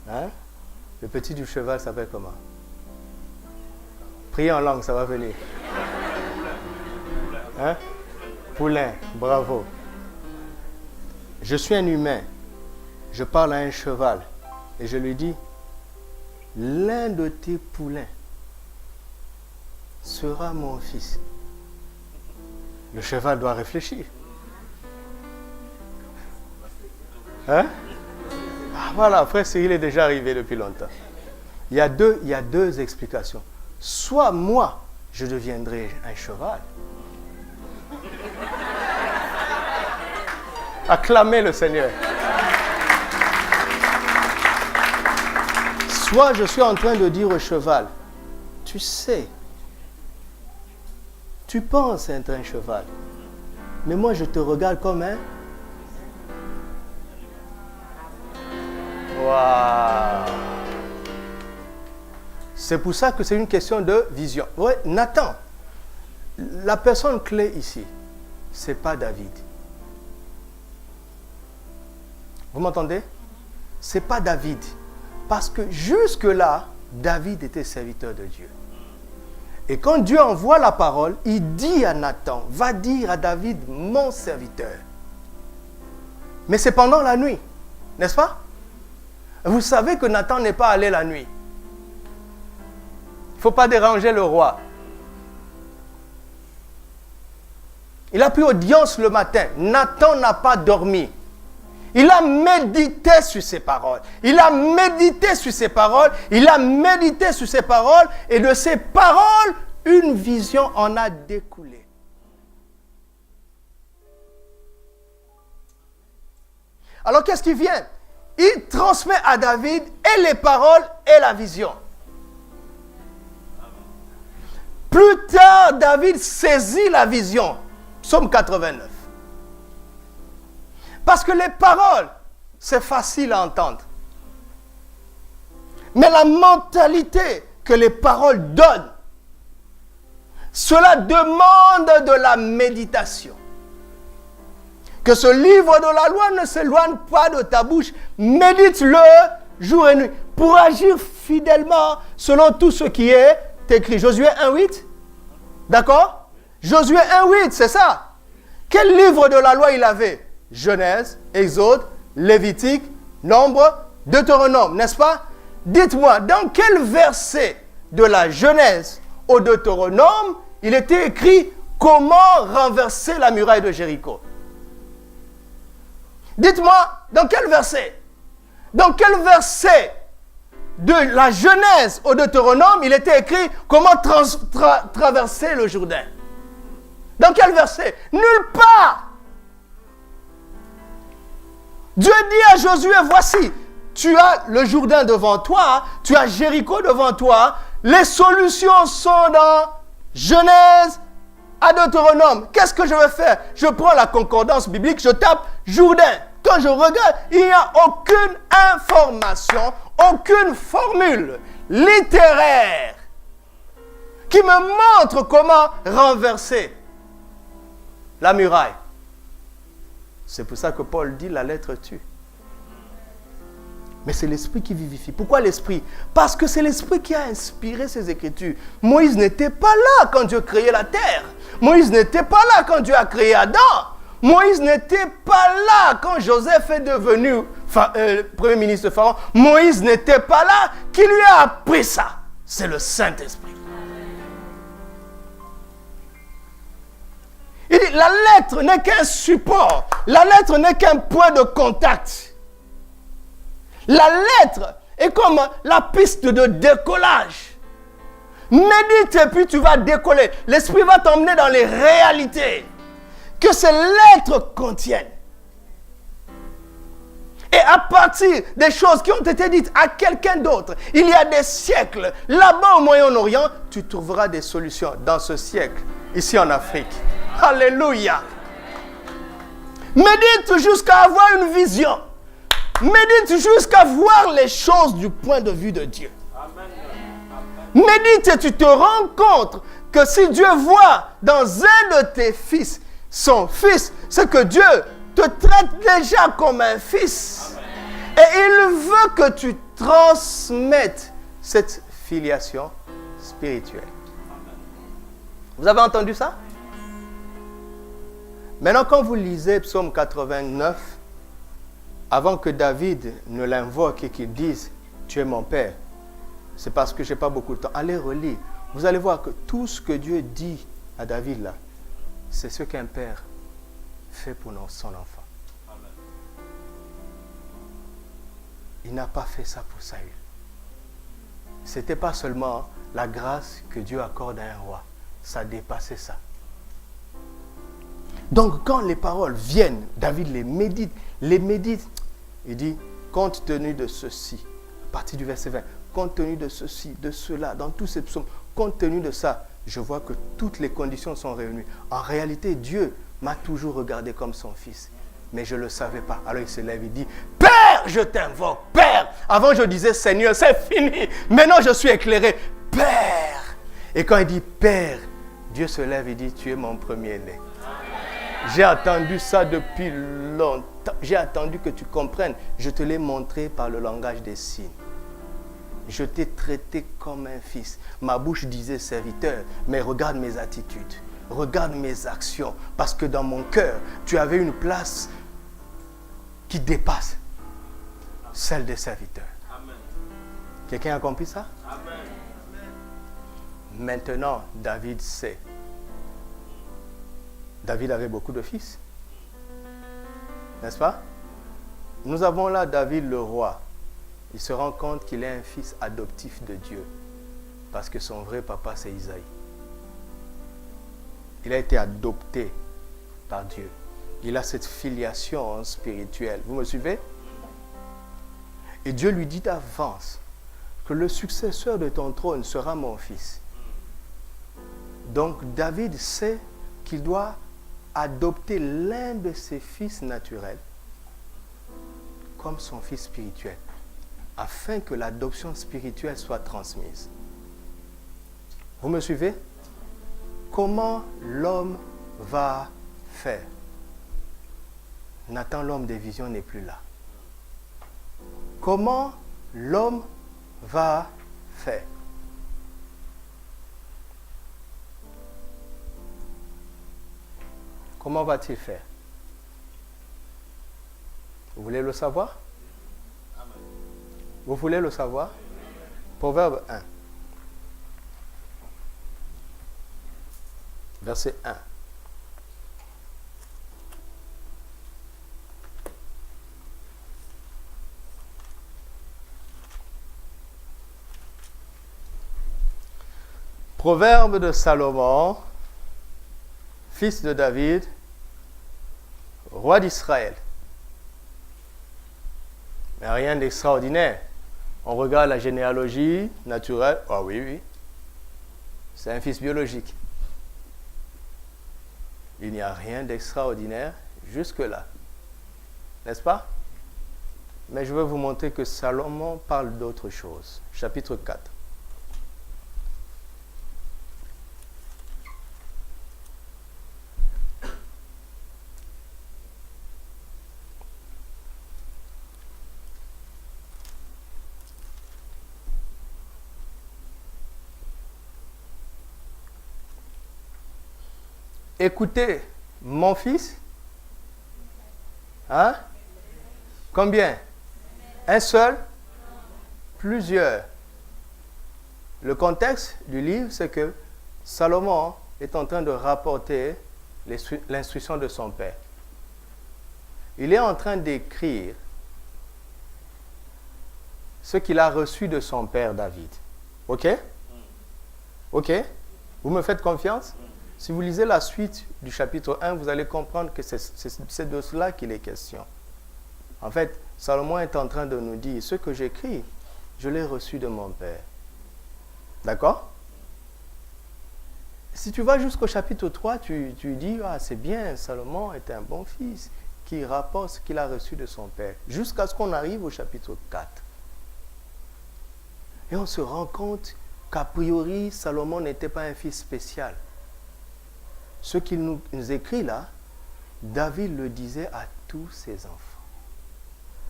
Hein? Le petit du cheval s'appelle comment? Priez en langue, ça va venir. Hein? Poulain, bravo. Je suis un humain. Je parle à un cheval et je lui dis, l'un de tes poulains sera mon fils. Le cheval doit réfléchir. Hein? Ah, voilà, frère Cyril est déjà arrivé depuis longtemps. Il y a deux explications. Soit moi, je deviendrai un cheval. Acclamez le Seigneur. Soit je suis en train de dire au cheval, tu sais, tu penses être un cheval, mais moi je te regarde comme un... Waouh! C'est pour ça que c'est une question de vision. Ouais, Nathan, la personne clé ici, ce n'est pas David. Vous m'entendez? Ce n'est pas David. Parce que jusque-là, David était serviteur de Dieu. Et quand Dieu envoie la parole, il dit à Nathan, va dire à David, mon serviteur. Mais c'est pendant la nuit, n'est-ce pas? Vous savez que Nathan n'est pas allé la nuit. Il ne faut pas déranger le roi. Il a pris audience le matin. Nathan n'a pas dormi. Il a médité sur ces paroles. Il a médité sur ces paroles. Il a médité sur ces paroles. Et de ces paroles, une vision en a découlé. Alors qu'est-ce qui vient? Il transmet à David et les paroles et la vision. Plus tard, David saisit la vision. Psaume 89. Parce que les paroles, c'est facile à entendre. Mais la mentalité que les paroles donnent, cela demande de la méditation. Que ce livre de la loi ne s'éloigne pas de ta bouche. Médite-le jour et nuit pour agir fidèlement selon tout ce qui est écrit. Josué 1,8. D'accord? Josué 1,8, c'est ça. Quel livre de la loi il avait? Genèse, Exode, Lévitique, Nombre, Deutéronome, n'est-ce pas? Dites-moi, dans quel verset de la Genèse au Deutéronome il était écrit comment renverser la muraille de Jéricho? Dites-moi, dans quel verset? Dans quel verset de la Genèse au Deutéronome il était écrit comment traverser le Jourdain? Dans quel verset? Nulle part. Dieu dit à Josué, voici, tu as le Jourdain devant toi, tu as Jéricho devant toi, les solutions sont dans Genèse à Deutéronome. Qu'est-ce que je vais faire? Je prends la concordance biblique, je tape Jourdain. Quand je regarde, il n'y a aucune information, aucune formule littéraire qui me montre comment renverser la muraille. C'est pour ça que Paul dit la lettre tue. Mais c'est l'esprit qui vivifie. Pourquoi l'esprit? Parce que c'est l'esprit qui a inspiré ces écritures. Moïse n'était pas là quand Dieu créait la terre. Moïse n'était pas là quand Dieu a créé Adam. Moïse n'était pas là quand Joseph est devenu premier ministre de Pharaon. Moïse n'était pas là. Qui lui a appris ça? C'est le Saint-Esprit. Il dit, la lettre n'est qu'un support. La lettre n'est qu'un point de contact. La lettre est comme la piste de décollage. Médite et puis tu vas décoller. L'esprit va t'emmener dans les réalités que ces lettres contiennent. Et à partir des choses qui ont été dites à quelqu'un d'autre, il y a des siècles, là-bas au Moyen-Orient, tu trouveras des solutions dans ce siècle, ici en Afrique. Alléluia. Médite jusqu'à avoir une vision. Médite jusqu'à voir les choses du point de vue de Dieu. Médite et tu te rends compte que si Dieu voit dans un de tes fils, son fils, c'est que Dieu te traite déjà comme un fils. Et il veut que tu transmettes cette filiation spirituelle. Vous avez entendu ça? Maintenant, quand vous lisez Psaume 89, avant que David ne l'invoque et qu'il dise « Tu es mon Père », c'est parce que je n'ai pas beaucoup de temps. Allez relire. Vous allez voir que tout ce que Dieu dit à David là, c'est ce qu'un père fait pour son enfant. Amen. Il n'a pas fait ça pour Saül. ce n'était pas seulement la grâce que Dieu accorde à un roi. Ça dépassait ça. Donc quand les paroles viennent, David les médite. Il dit, compte tenu de ceci, à partir du verset 20, compte tenu de ceci, de cela, dans tous ces psaumes, compte tenu de ça, je vois que toutes les conditions sont réunies. En réalité, Dieu m'a toujours regardé comme son fils. Mais je ne le savais pas. Alors il se lève, il dit, Père, je t'invoque, Père. Avant je disais, Seigneur, c'est fini. Maintenant je suis éclairé, Père. Et quand il dit Père, Dieu se lève et dit, tu es mon premier-né. J'ai attendu ça depuis longtemps. J'ai attendu que tu comprennes. Je te l'ai montré par le langage des signes. Je t'ai traité comme un fils. Ma bouche disait serviteur, mais regarde mes attitudes. Regarde mes actions. Parce que dans mon cœur, tu avais une place qui dépasse celle des serviteurs. Amen. Quelqu'un a compris ça? Amen. Maintenant, David sait. David avait beaucoup de fils. N'est-ce pas? Nous avons là David le roi. Il se rend compte qu'il est un fils adoptif de Dieu. Parce que son vrai papa, c'est Isaïe. Il a été adopté par Dieu. Il a cette filiation spirituelle. Vous me suivez? Et Dieu lui dit d'avance que le successeur de ton trône sera mon fils. Donc David sait qu'il doit adopter l'un de ses fils naturels comme son fils spirituel, afin que l'adoption spirituelle soit transmise. Vous me suivez? Comment l'homme va faire? Nathan, l'homme des visions, n'est plus là. Comment l'homme va faire? Comment va-t-il faire? Vous voulez le savoir? Vous voulez le savoir? Proverbe 1. Verset 1. Proverbe de Salomon, fils de David, roi d'Israël. Mais rien d'extraordinaire. On regarde la généalogie naturelle. Ah oui, oui. C'est un fils biologique. Il n'y a rien d'extraordinaire jusque-là. N'est-ce pas? Mais je veux vous montrer que Salomon parle d'autre chose. Chapitre 4. Écoutez, mon fils. Hein? Combien? Un seul? Plusieurs. Le contexte du livre, c'est que Salomon est en train de rapporter l'instruction de son père. Il est en train d'écrire ce qu'il a reçu de son père David. OK? OK? Vous me faites confiance? Si vous lisez la suite du chapitre 1, vous allez comprendre que c'est de cela qu'il est question. En fait, Salomon est en train de nous dire, ce que j'écris, je l'ai reçu de mon père. D'accord? Si tu vas jusqu'au chapitre 3, tu dis, ah, c'est bien, Salomon est un bon fils qui rapporte ce qu'il a reçu de son père. Jusqu'à ce qu'on arrive au chapitre 4. Et on se rend compte qu'a priori, Salomon n'était pas un fils spécial. Ce qu'il nous écrit là, David le disait à tous ses enfants.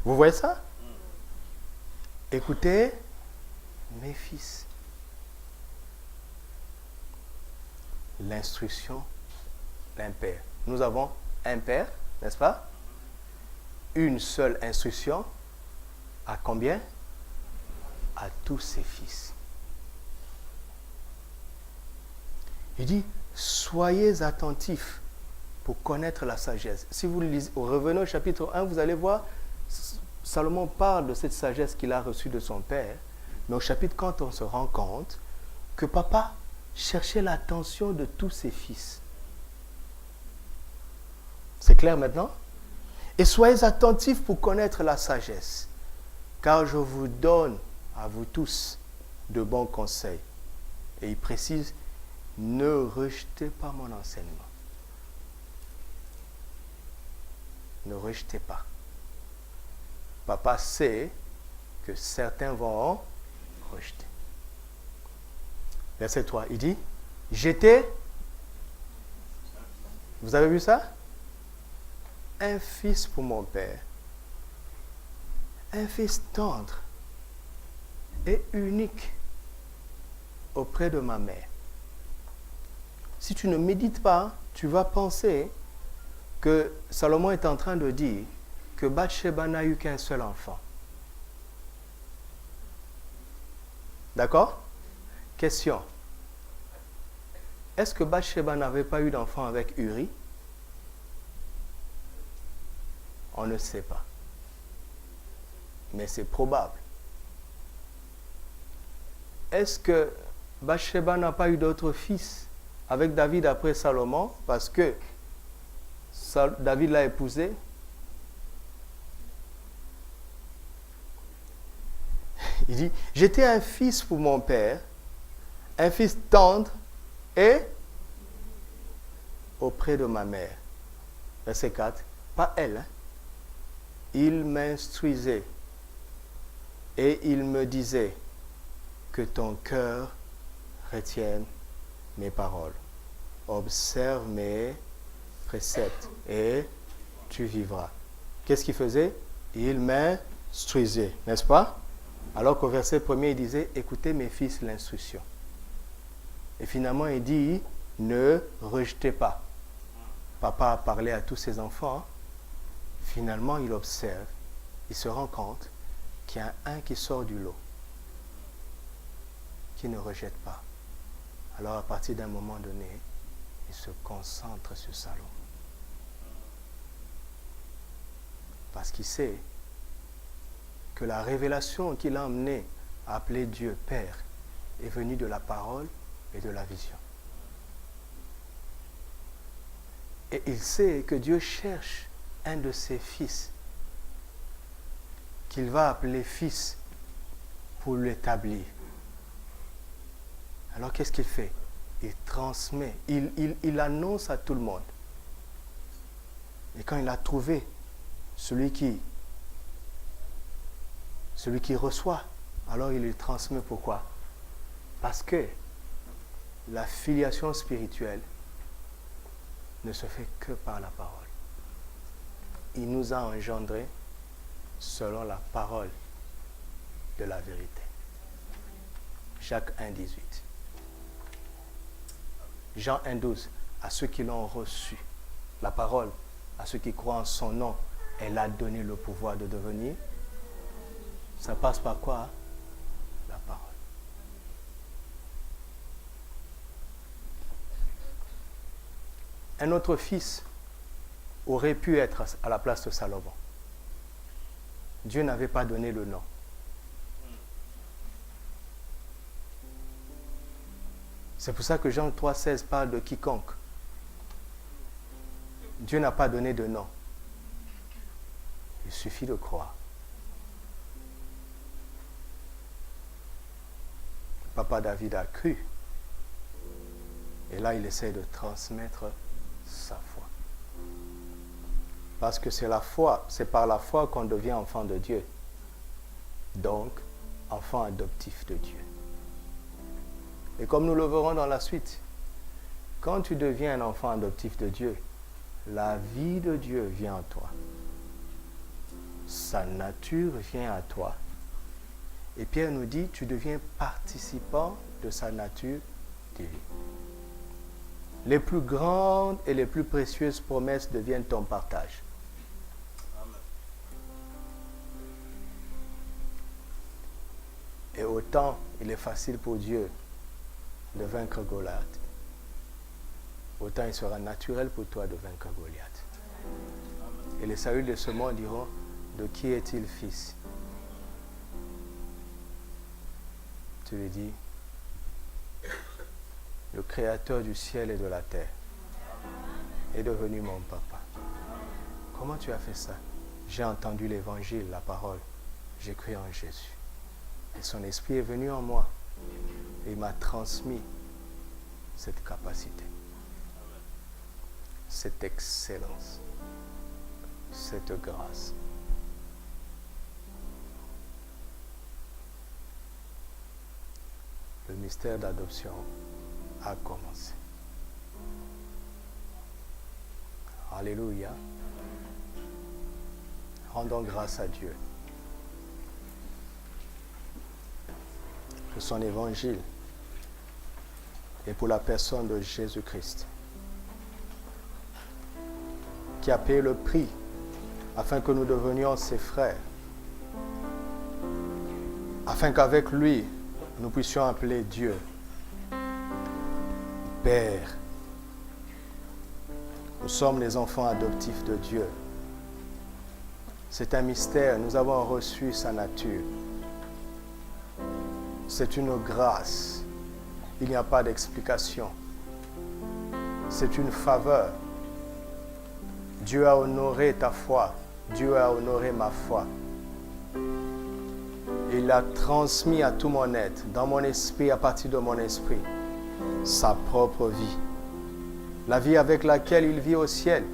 Vous voyez ça? Écoutez, mes fils, l'instruction d'un père. Nous avons un père, n'est-ce pas? Une seule instruction. À combien? À tous ses fils. Il dit, soyez attentifs pour connaître la sagesse. Si vous lisez, revenez au chapitre 1, vous allez voir, Salomon parle de cette sagesse qu'il a reçue de son père, Mais au chapitre, quand on se rend compte que papa cherchait l'attention de tous ses fils. C'est clair maintenant? Et soyez attentifs pour connaître la sagesse, car je vous donne à vous tous de bons conseils. Et il précise, ne rejetez pas mon enseignement. Ne rejetez pas. Papa sait que certains vont rejeter. Verset 3, il dit, j'étais, vous avez vu ça? Un fils pour mon père, un fils tendre et unique auprès de ma mère. Si tu ne médites pas, tu vas penser que Salomon est en train de dire que Bathsheba n'a eu qu'un seul enfant. D'accord? Question. Est-ce que Bathsheba n'avait pas eu d'enfant avec Uri? On ne sait pas. Mais c'est probable. Est-ce que Bathsheba n'a pas eu d'autres fils avec David après Salomon parce que David l'a épousé? Il dit, j'étais un fils pour mon père, un fils tendre et auprès de ma mère. Verset 4, pas elle. Hein? Il m'instruisait et il me disait que ton cœur retienne mes paroles. Observe mes préceptes et tu vivras. Qu'est-ce qu'il faisait? Il m'instruisait, n'est-ce pas? Alors qu'au verset 1er, il disait, écoutez mes fils l'instruction. Et finalement, il dit, ne rejetez pas. Papa a parlé à tous ses enfants. Finalement, il observe, il se rend compte qu'il y a un qui sort du lot, qui ne rejette pas. Alors, à partir d'un moment donné, il se concentre sur Salomon. Parce qu'il sait que la révélation qu'il a amenée à appeler Dieu Père est venue de la parole et de la vision. Et il sait que Dieu cherche un de ses fils qu'il va appeler fils pour l'établir. Alors qu'est-ce qu'il fait? Il transmet, il annonce à tout le monde. Et quand il a trouvé celui qui reçoit, alors il le transmet. Pourquoi? Parce que la filiation spirituelle ne se fait que par la parole. Il nous a engendrés selon la parole de la vérité. Jacques 1, 18. Jean 1, 12. À ceux qui l'ont reçu, la parole, à ceux qui croient en son nom, elle a donné le pouvoir de devenir. Ça passe par quoi? Hein? La parole. Un autre fils aurait pu être à la place de Salomon. Dieu n'avait pas donné le nom. C'est pour ça que Jean 3,16 parle de quiconque. Dieu n'a pas donné de nom. Il suffit de croire. Papa David a cru. Et là, il essaie de transmettre sa foi. Parce que c'est la foi, c'est par la foi qu'on devient enfant de Dieu. Donc, enfant adoptif de Dieu. Et comme nous le verrons dans la suite, quand tu deviens un enfant adoptif de Dieu, la vie de Dieu vient en toi. Sa nature vient à toi. Et Pierre nous dit, tu deviens participant de sa nature divine. Les plus grandes et les plus précieuses promesses deviennent ton partage. Amen. Et autant il est facile pour Dieu de vaincre Goliath, autant il sera naturel pour toi de vaincre Goliath. Amen. Et les saluts de ce monde diront, de qui est-il fils? Tu lui dis, le Créateur du ciel et de la terre est devenu mon papa. Comment tu as fait ça? J'ai entendu l'évangile, la parole. J'ai cru en Jésus. Et son esprit est venu en moi. Et il m'a transmis cette capacité, cette excellence, cette grâce. Le mystère d'adoption a commencé. Alléluia. Rendons grâce à Dieu pour son évangile et pour la personne de Jésus-Christ qui a payé le prix afin que nous devenions ses frères, afin qu'avec lui, nous puissions appeler Dieu Père. Nous sommes les enfants adoptifs de Dieu. C'est un mystère, nous avons reçu sa nature. C'est une grâce, il n'y a pas d'explication. C'est une faveur. Dieu a honoré ta foi, Dieu a honoré ma foi. Il a transmis à tout mon être, dans mon esprit, à partir de mon esprit, sa propre vie. La vie avec laquelle il vit au ciel.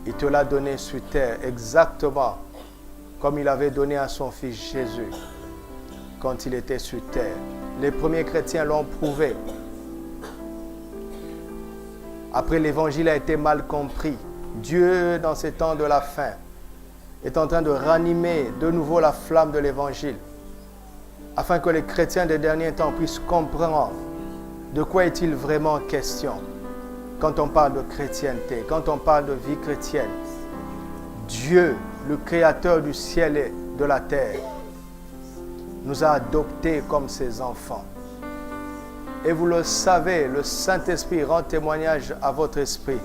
Il te l'a donné sur terre exactement comme il avait donné à son fils Jésus quand il était sur terre. Les premiers chrétiens l'ont prouvé. Après, l'évangile a été mal compris. Dieu, dans ces temps de la fin, est en train de ranimer de nouveau la flamme de l'évangile afin que les chrétiens des derniers temps puissent comprendre de quoi est-il vraiment question. Quand on parle de chrétienté, quand on parle de vie chrétienne, Dieu, le Créateur du ciel et de la terre, nous a adoptés comme ses enfants. Et vous le savez, le Saint-Esprit rend témoignage à votre esprit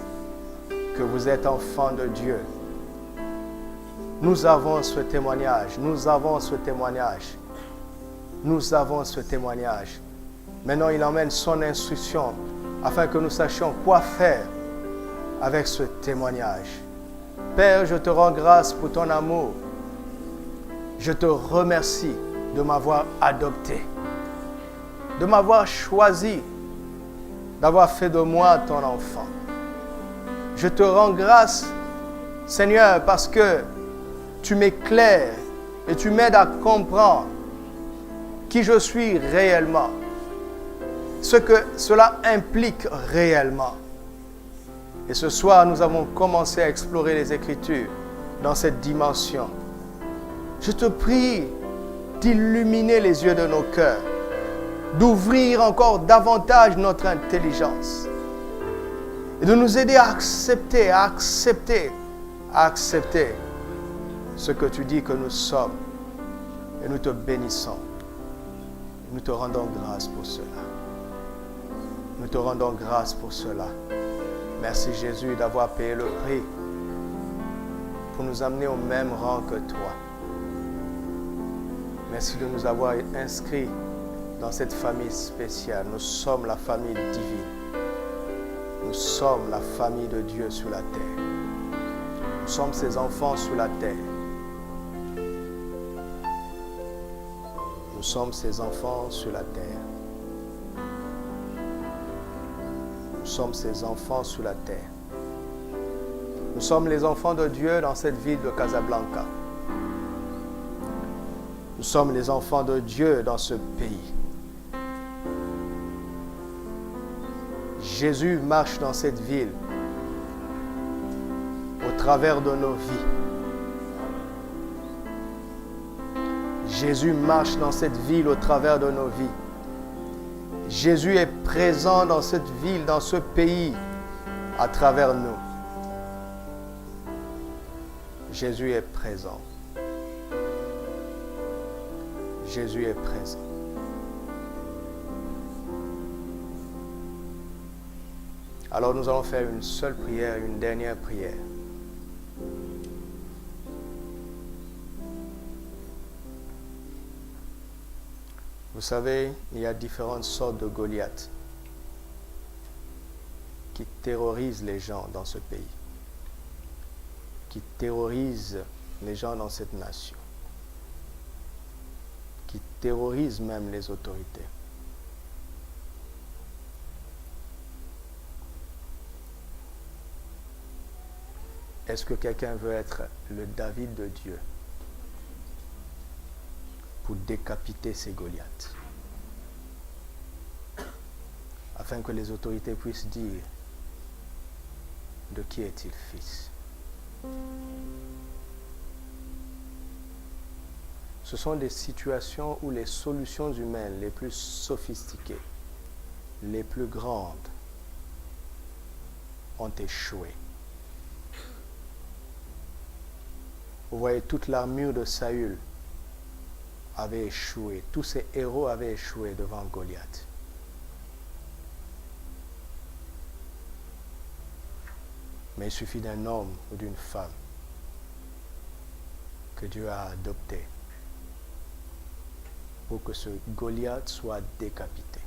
que vous êtes enfants de Dieu. Nous avons ce témoignage, nous avons ce témoignage, nous avons ce témoignage. Maintenant, il emmène son instruction afin que nous sachions quoi faire avec ce témoignage. Père, je te rends grâce pour ton amour. Je te remercie de m'avoir adopté, de m'avoir choisi, d'avoir fait de moi ton enfant. Je te rends grâce, Seigneur, parce que tu m'éclaires et tu m'aides à comprendre qui je suis réellement, ce que cela implique réellement. Et ce soir, nous avons commencé à explorer les Écritures dans cette dimension. Je te prie d'illuminer les yeux de nos cœurs, d'ouvrir encore davantage notre intelligence et de nous aider à accepter ce que tu dis que nous sommes. Et nous te bénissons. Nous te rendons grâce pour cela. Nous te rendons grâce pour cela. Merci Jésus d'avoir payé le prix pour nous amener au même rang que toi. Merci de nous avoir inscrits dans cette famille spéciale. Nous sommes la famille divine. Nous sommes la famille de Dieu sur la terre. Nous sommes ses enfants sur la terre. Nous sommes ses enfants sur la terre. Nous sommes ses enfants sur la terre. Nous sommes les enfants de Dieu dans cette ville de Casablanca. Nous sommes les enfants de Dieu dans ce pays. Jésus marche dans cette ville au travers de nos vies. Jésus marche dans cette ville au travers de nos vies. Jésus est présent dans cette ville, dans ce pays, à travers nous. Jésus est présent. Jésus est présent. Alors nous allons faire une seule prière, une dernière prière. Vous savez, il y a différentes sortes de Goliaths qui terrorisent les gens dans ce pays, qui terrorisent les gens dans cette nation, qui terrorisent même les autorités. Est-ce que quelqu'un veut être le David de Dieu pour décapiter ces Goliaths, afin que les autorités puissent dire de qui est-il fils? Ce sont des situations où les solutions humaines les plus sophistiquées, les plus grandes, ont échoué. Vous voyez, toute l'armure de Saül avait échoué. Tous ces héros avaient échoué devant Goliath. Mais il suffit d'un homme ou d'une femme que Dieu a adopté pour que ce Goliath soit décapité.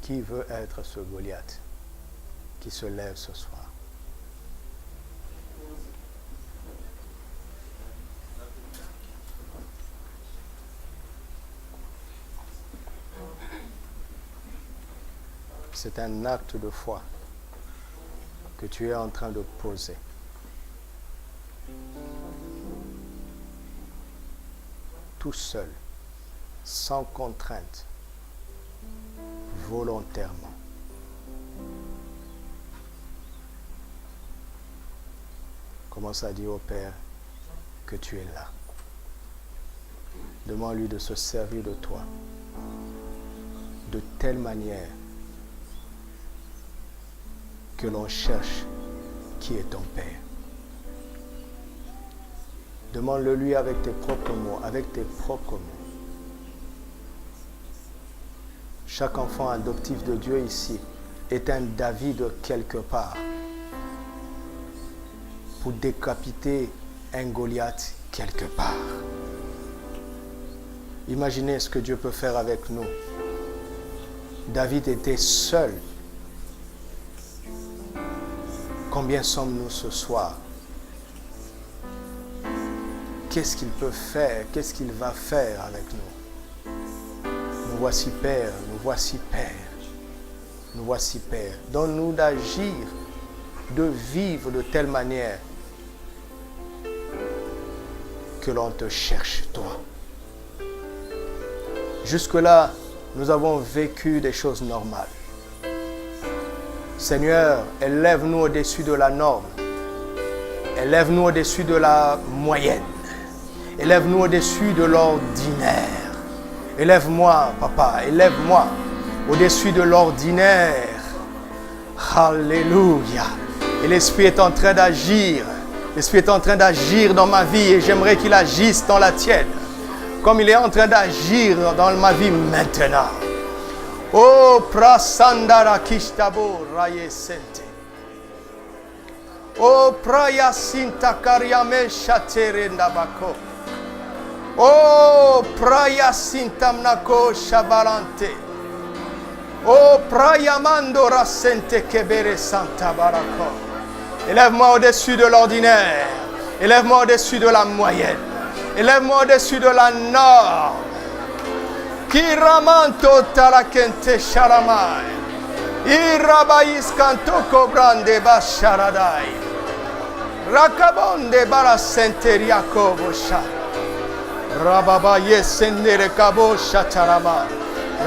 Qui veut être ce Goliath qui se lève ce soir? C'est un acte de foi que tu es en train de poser. Tout seul, sans contrainte, volontairement. Commence à dire au Père que tu es là. Demande-lui de se servir de toi de telle manière que l'on cherche qui est ton Père. Demande-le lui avec tes propres mots, avec tes propres mots. Chaque enfant adoptif de Dieu ici est un David quelque part pour décapiter un Goliath quelque part. Imaginez ce que Dieu peut faire avec nous. David était seul. Combien sommes-nous ce soir? Qu'est-ce qu'il peut faire? Qu'est-ce qu'il va faire avec nous? Nous voici Père, nous voici Père, nous voici Père. Donne-nous d'agir, de vivre de telle manière que l'on te cherche, toi. Jusque-là, nous avons vécu des choses normales. Seigneur, élève-nous au-dessus de la norme. Élève-nous au-dessus de la moyenne. Élève-nous au-dessus de l'ordinaire. Élève-moi, Papa, élève-moi au-dessus de l'ordinaire. Alléluia. Et l'Esprit est en train d'agir. L'Esprit est en train d'agir dans ma vie et j'aimerais qu'il agisse dans la tienne. Comme il est en train d'agir dans ma vie maintenant. Oh, prasandara kishtabo raye sente. Oh, praya sinta karyame shatere ndabako. Oh, praya sinta mnako shabalante. Oh, praya mando rasente kebere santa barako. Élève-moi au-dessus de l'ordinaire. Élève-moi au-dessus de la moyenne. Élève-moi au-dessus de la norme. Kiramanto tarakente sharamai. Irabayis kanto kobrande basharadai. Rakabonde barasente riakobo sha. Rababaye sendere kabo shatarama.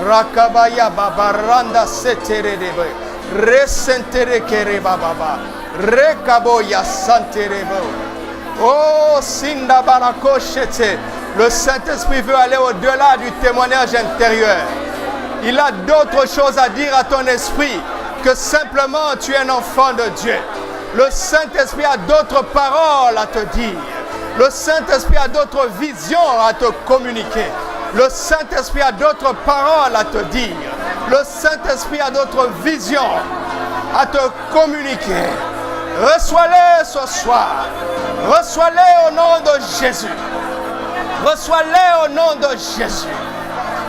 Rakabaya babaranda setere debe. Resentere kere bababa. Rekaboya santerebo. Oh, Sinda Barakoshete, le Saint-Esprit veut aller au-delà du témoignage intérieur. Il a d'autres choses à dire à ton esprit que simplement tu es un enfant de Dieu. Le Saint-Esprit a d'autres paroles à te dire. Le Saint-Esprit a d'autres visions à te communiquer. Le Saint-Esprit a d'autres paroles à te dire. Le Saint-Esprit a d'autres visions. à te communiquer. Reçois-les ce soir. Reçois-les au nom de Jésus. Reçois-les au nom de Jésus.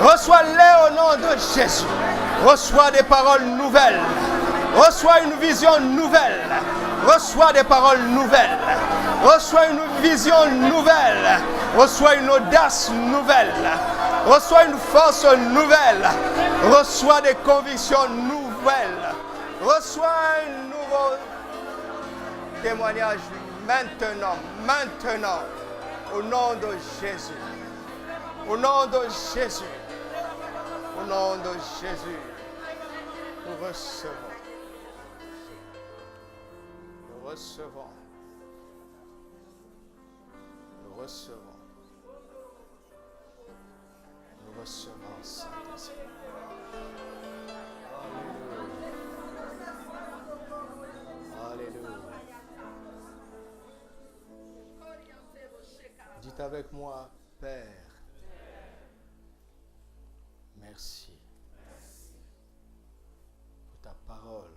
Reçois-les au nom de Jésus. Reçois des paroles nouvelles. Reçois une vision nouvelle. Reçois des paroles nouvelles. Reçois une vision nouvelle. Reçois une audace nouvelle. Reçois une force nouvelle. Reçois des convictions nouvelles. Reçois un nouveau témoignage maintenant. Maintenant. Au nom de Jésus. Au nom de Jésus. Au nom de Jésus. Nous recevons. Nous recevons. Nous recevons. Nous recevons, Saint-Esprit. Alléluia. Dites avec moi, Père, merci pour ta parole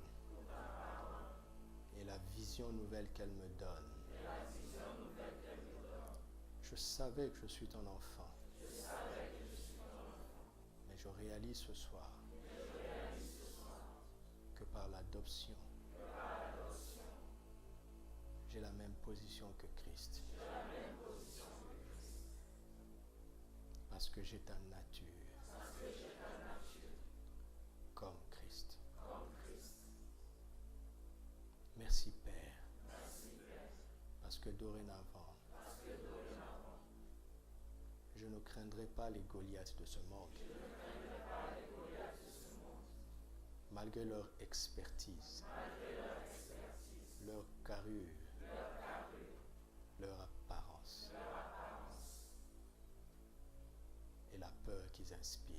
et la vision nouvelle qu'elle me donne. Je savais que je suis ton enfant, mais je réalise ce soir que par l'adoption, j'ai la même position que Christ. Parce que j'ai ta nature comme Christ. Merci Père. Parce que dorénavant, je ne craindrai pas les Goliaths de ce monde. Malgré leur expertise, leur carrure, leur apparence et la peur qu'ils inspirent.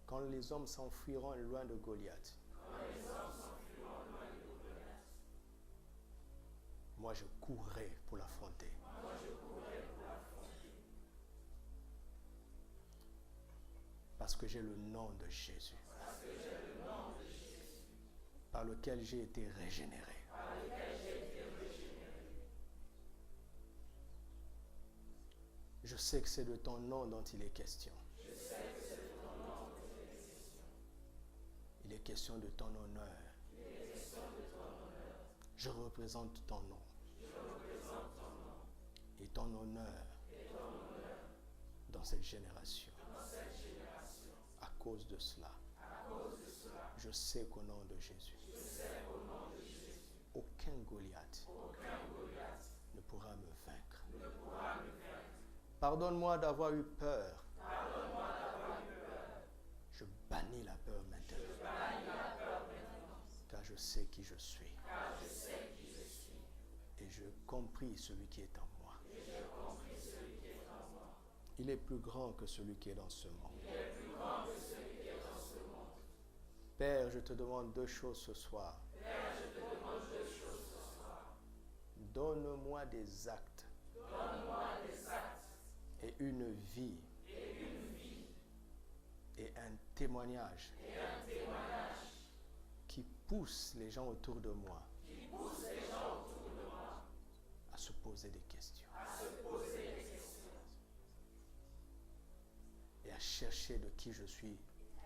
Quand les hommes s'enfuiront loin de Goliath, moi je courrai pour l'affronter. Parce que j'ai le nom de Jésus. Par lequel j'ai été régénéré. Je sais que c'est de ton nom dont il est question. Il est question de ton honneur. Je représente ton nom. Et ton honneur dans cette génération. À cause de cela, je sais qu'au nom de Jésus, aucun Goliath ne pourra me vaincre. Pardonne-moi d'avoir eu peur. Je bannis la peur maintenant. Car je sais qui je suis. Et je compris celui qui est en moi. Il est plus grand que celui qui est dans ce monde. Père, je te demande deux choses ce soir. Donne-moi des actes. Et une vie. Et un témoignage. Qui pousse les gens autour de moi. À se poser des questions. Et à chercher de qui je suis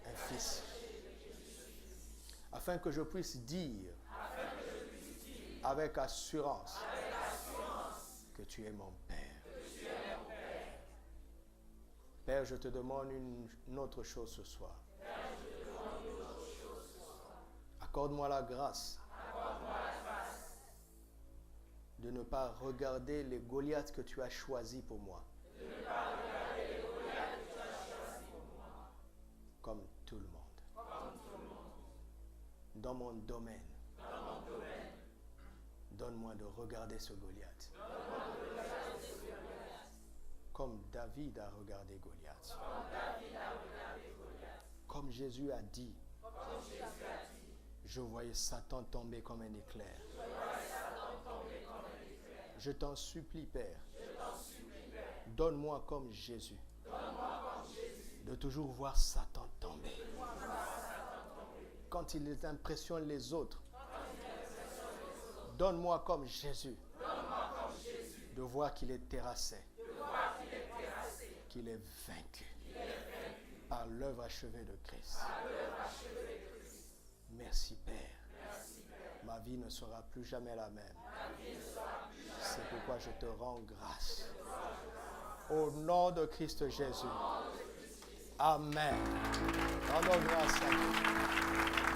un fils. Afin que je puisse dire avec assurance que tu es mon Père. Père, je te demande une autre chose ce soir. Accorde-moi la grâce de ne pas regarder les Goliaths que tu as choisis pour moi. Comme tout le monde. Dans mon domaine. Donne-moi de regarder ce Goliath. Comme David a regardé Goliath. Comme Jésus a dit. Je voyais Satan tomber comme un éclair. Je t'en supplie, Père. Donne-moi comme Jésus. de toujours voir Satan tomber. Quand il impressionne les autres, donne-moi comme Jésus de voir qu'il est terrassé, qu'il est vaincu par l'œuvre achevée de Christ. Merci Père. Ma vie ne sera plus jamais la même. C'est pourquoi je te rends grâce. Au nom de Christ Jésus. Amen. Rendons grâce à Dieu.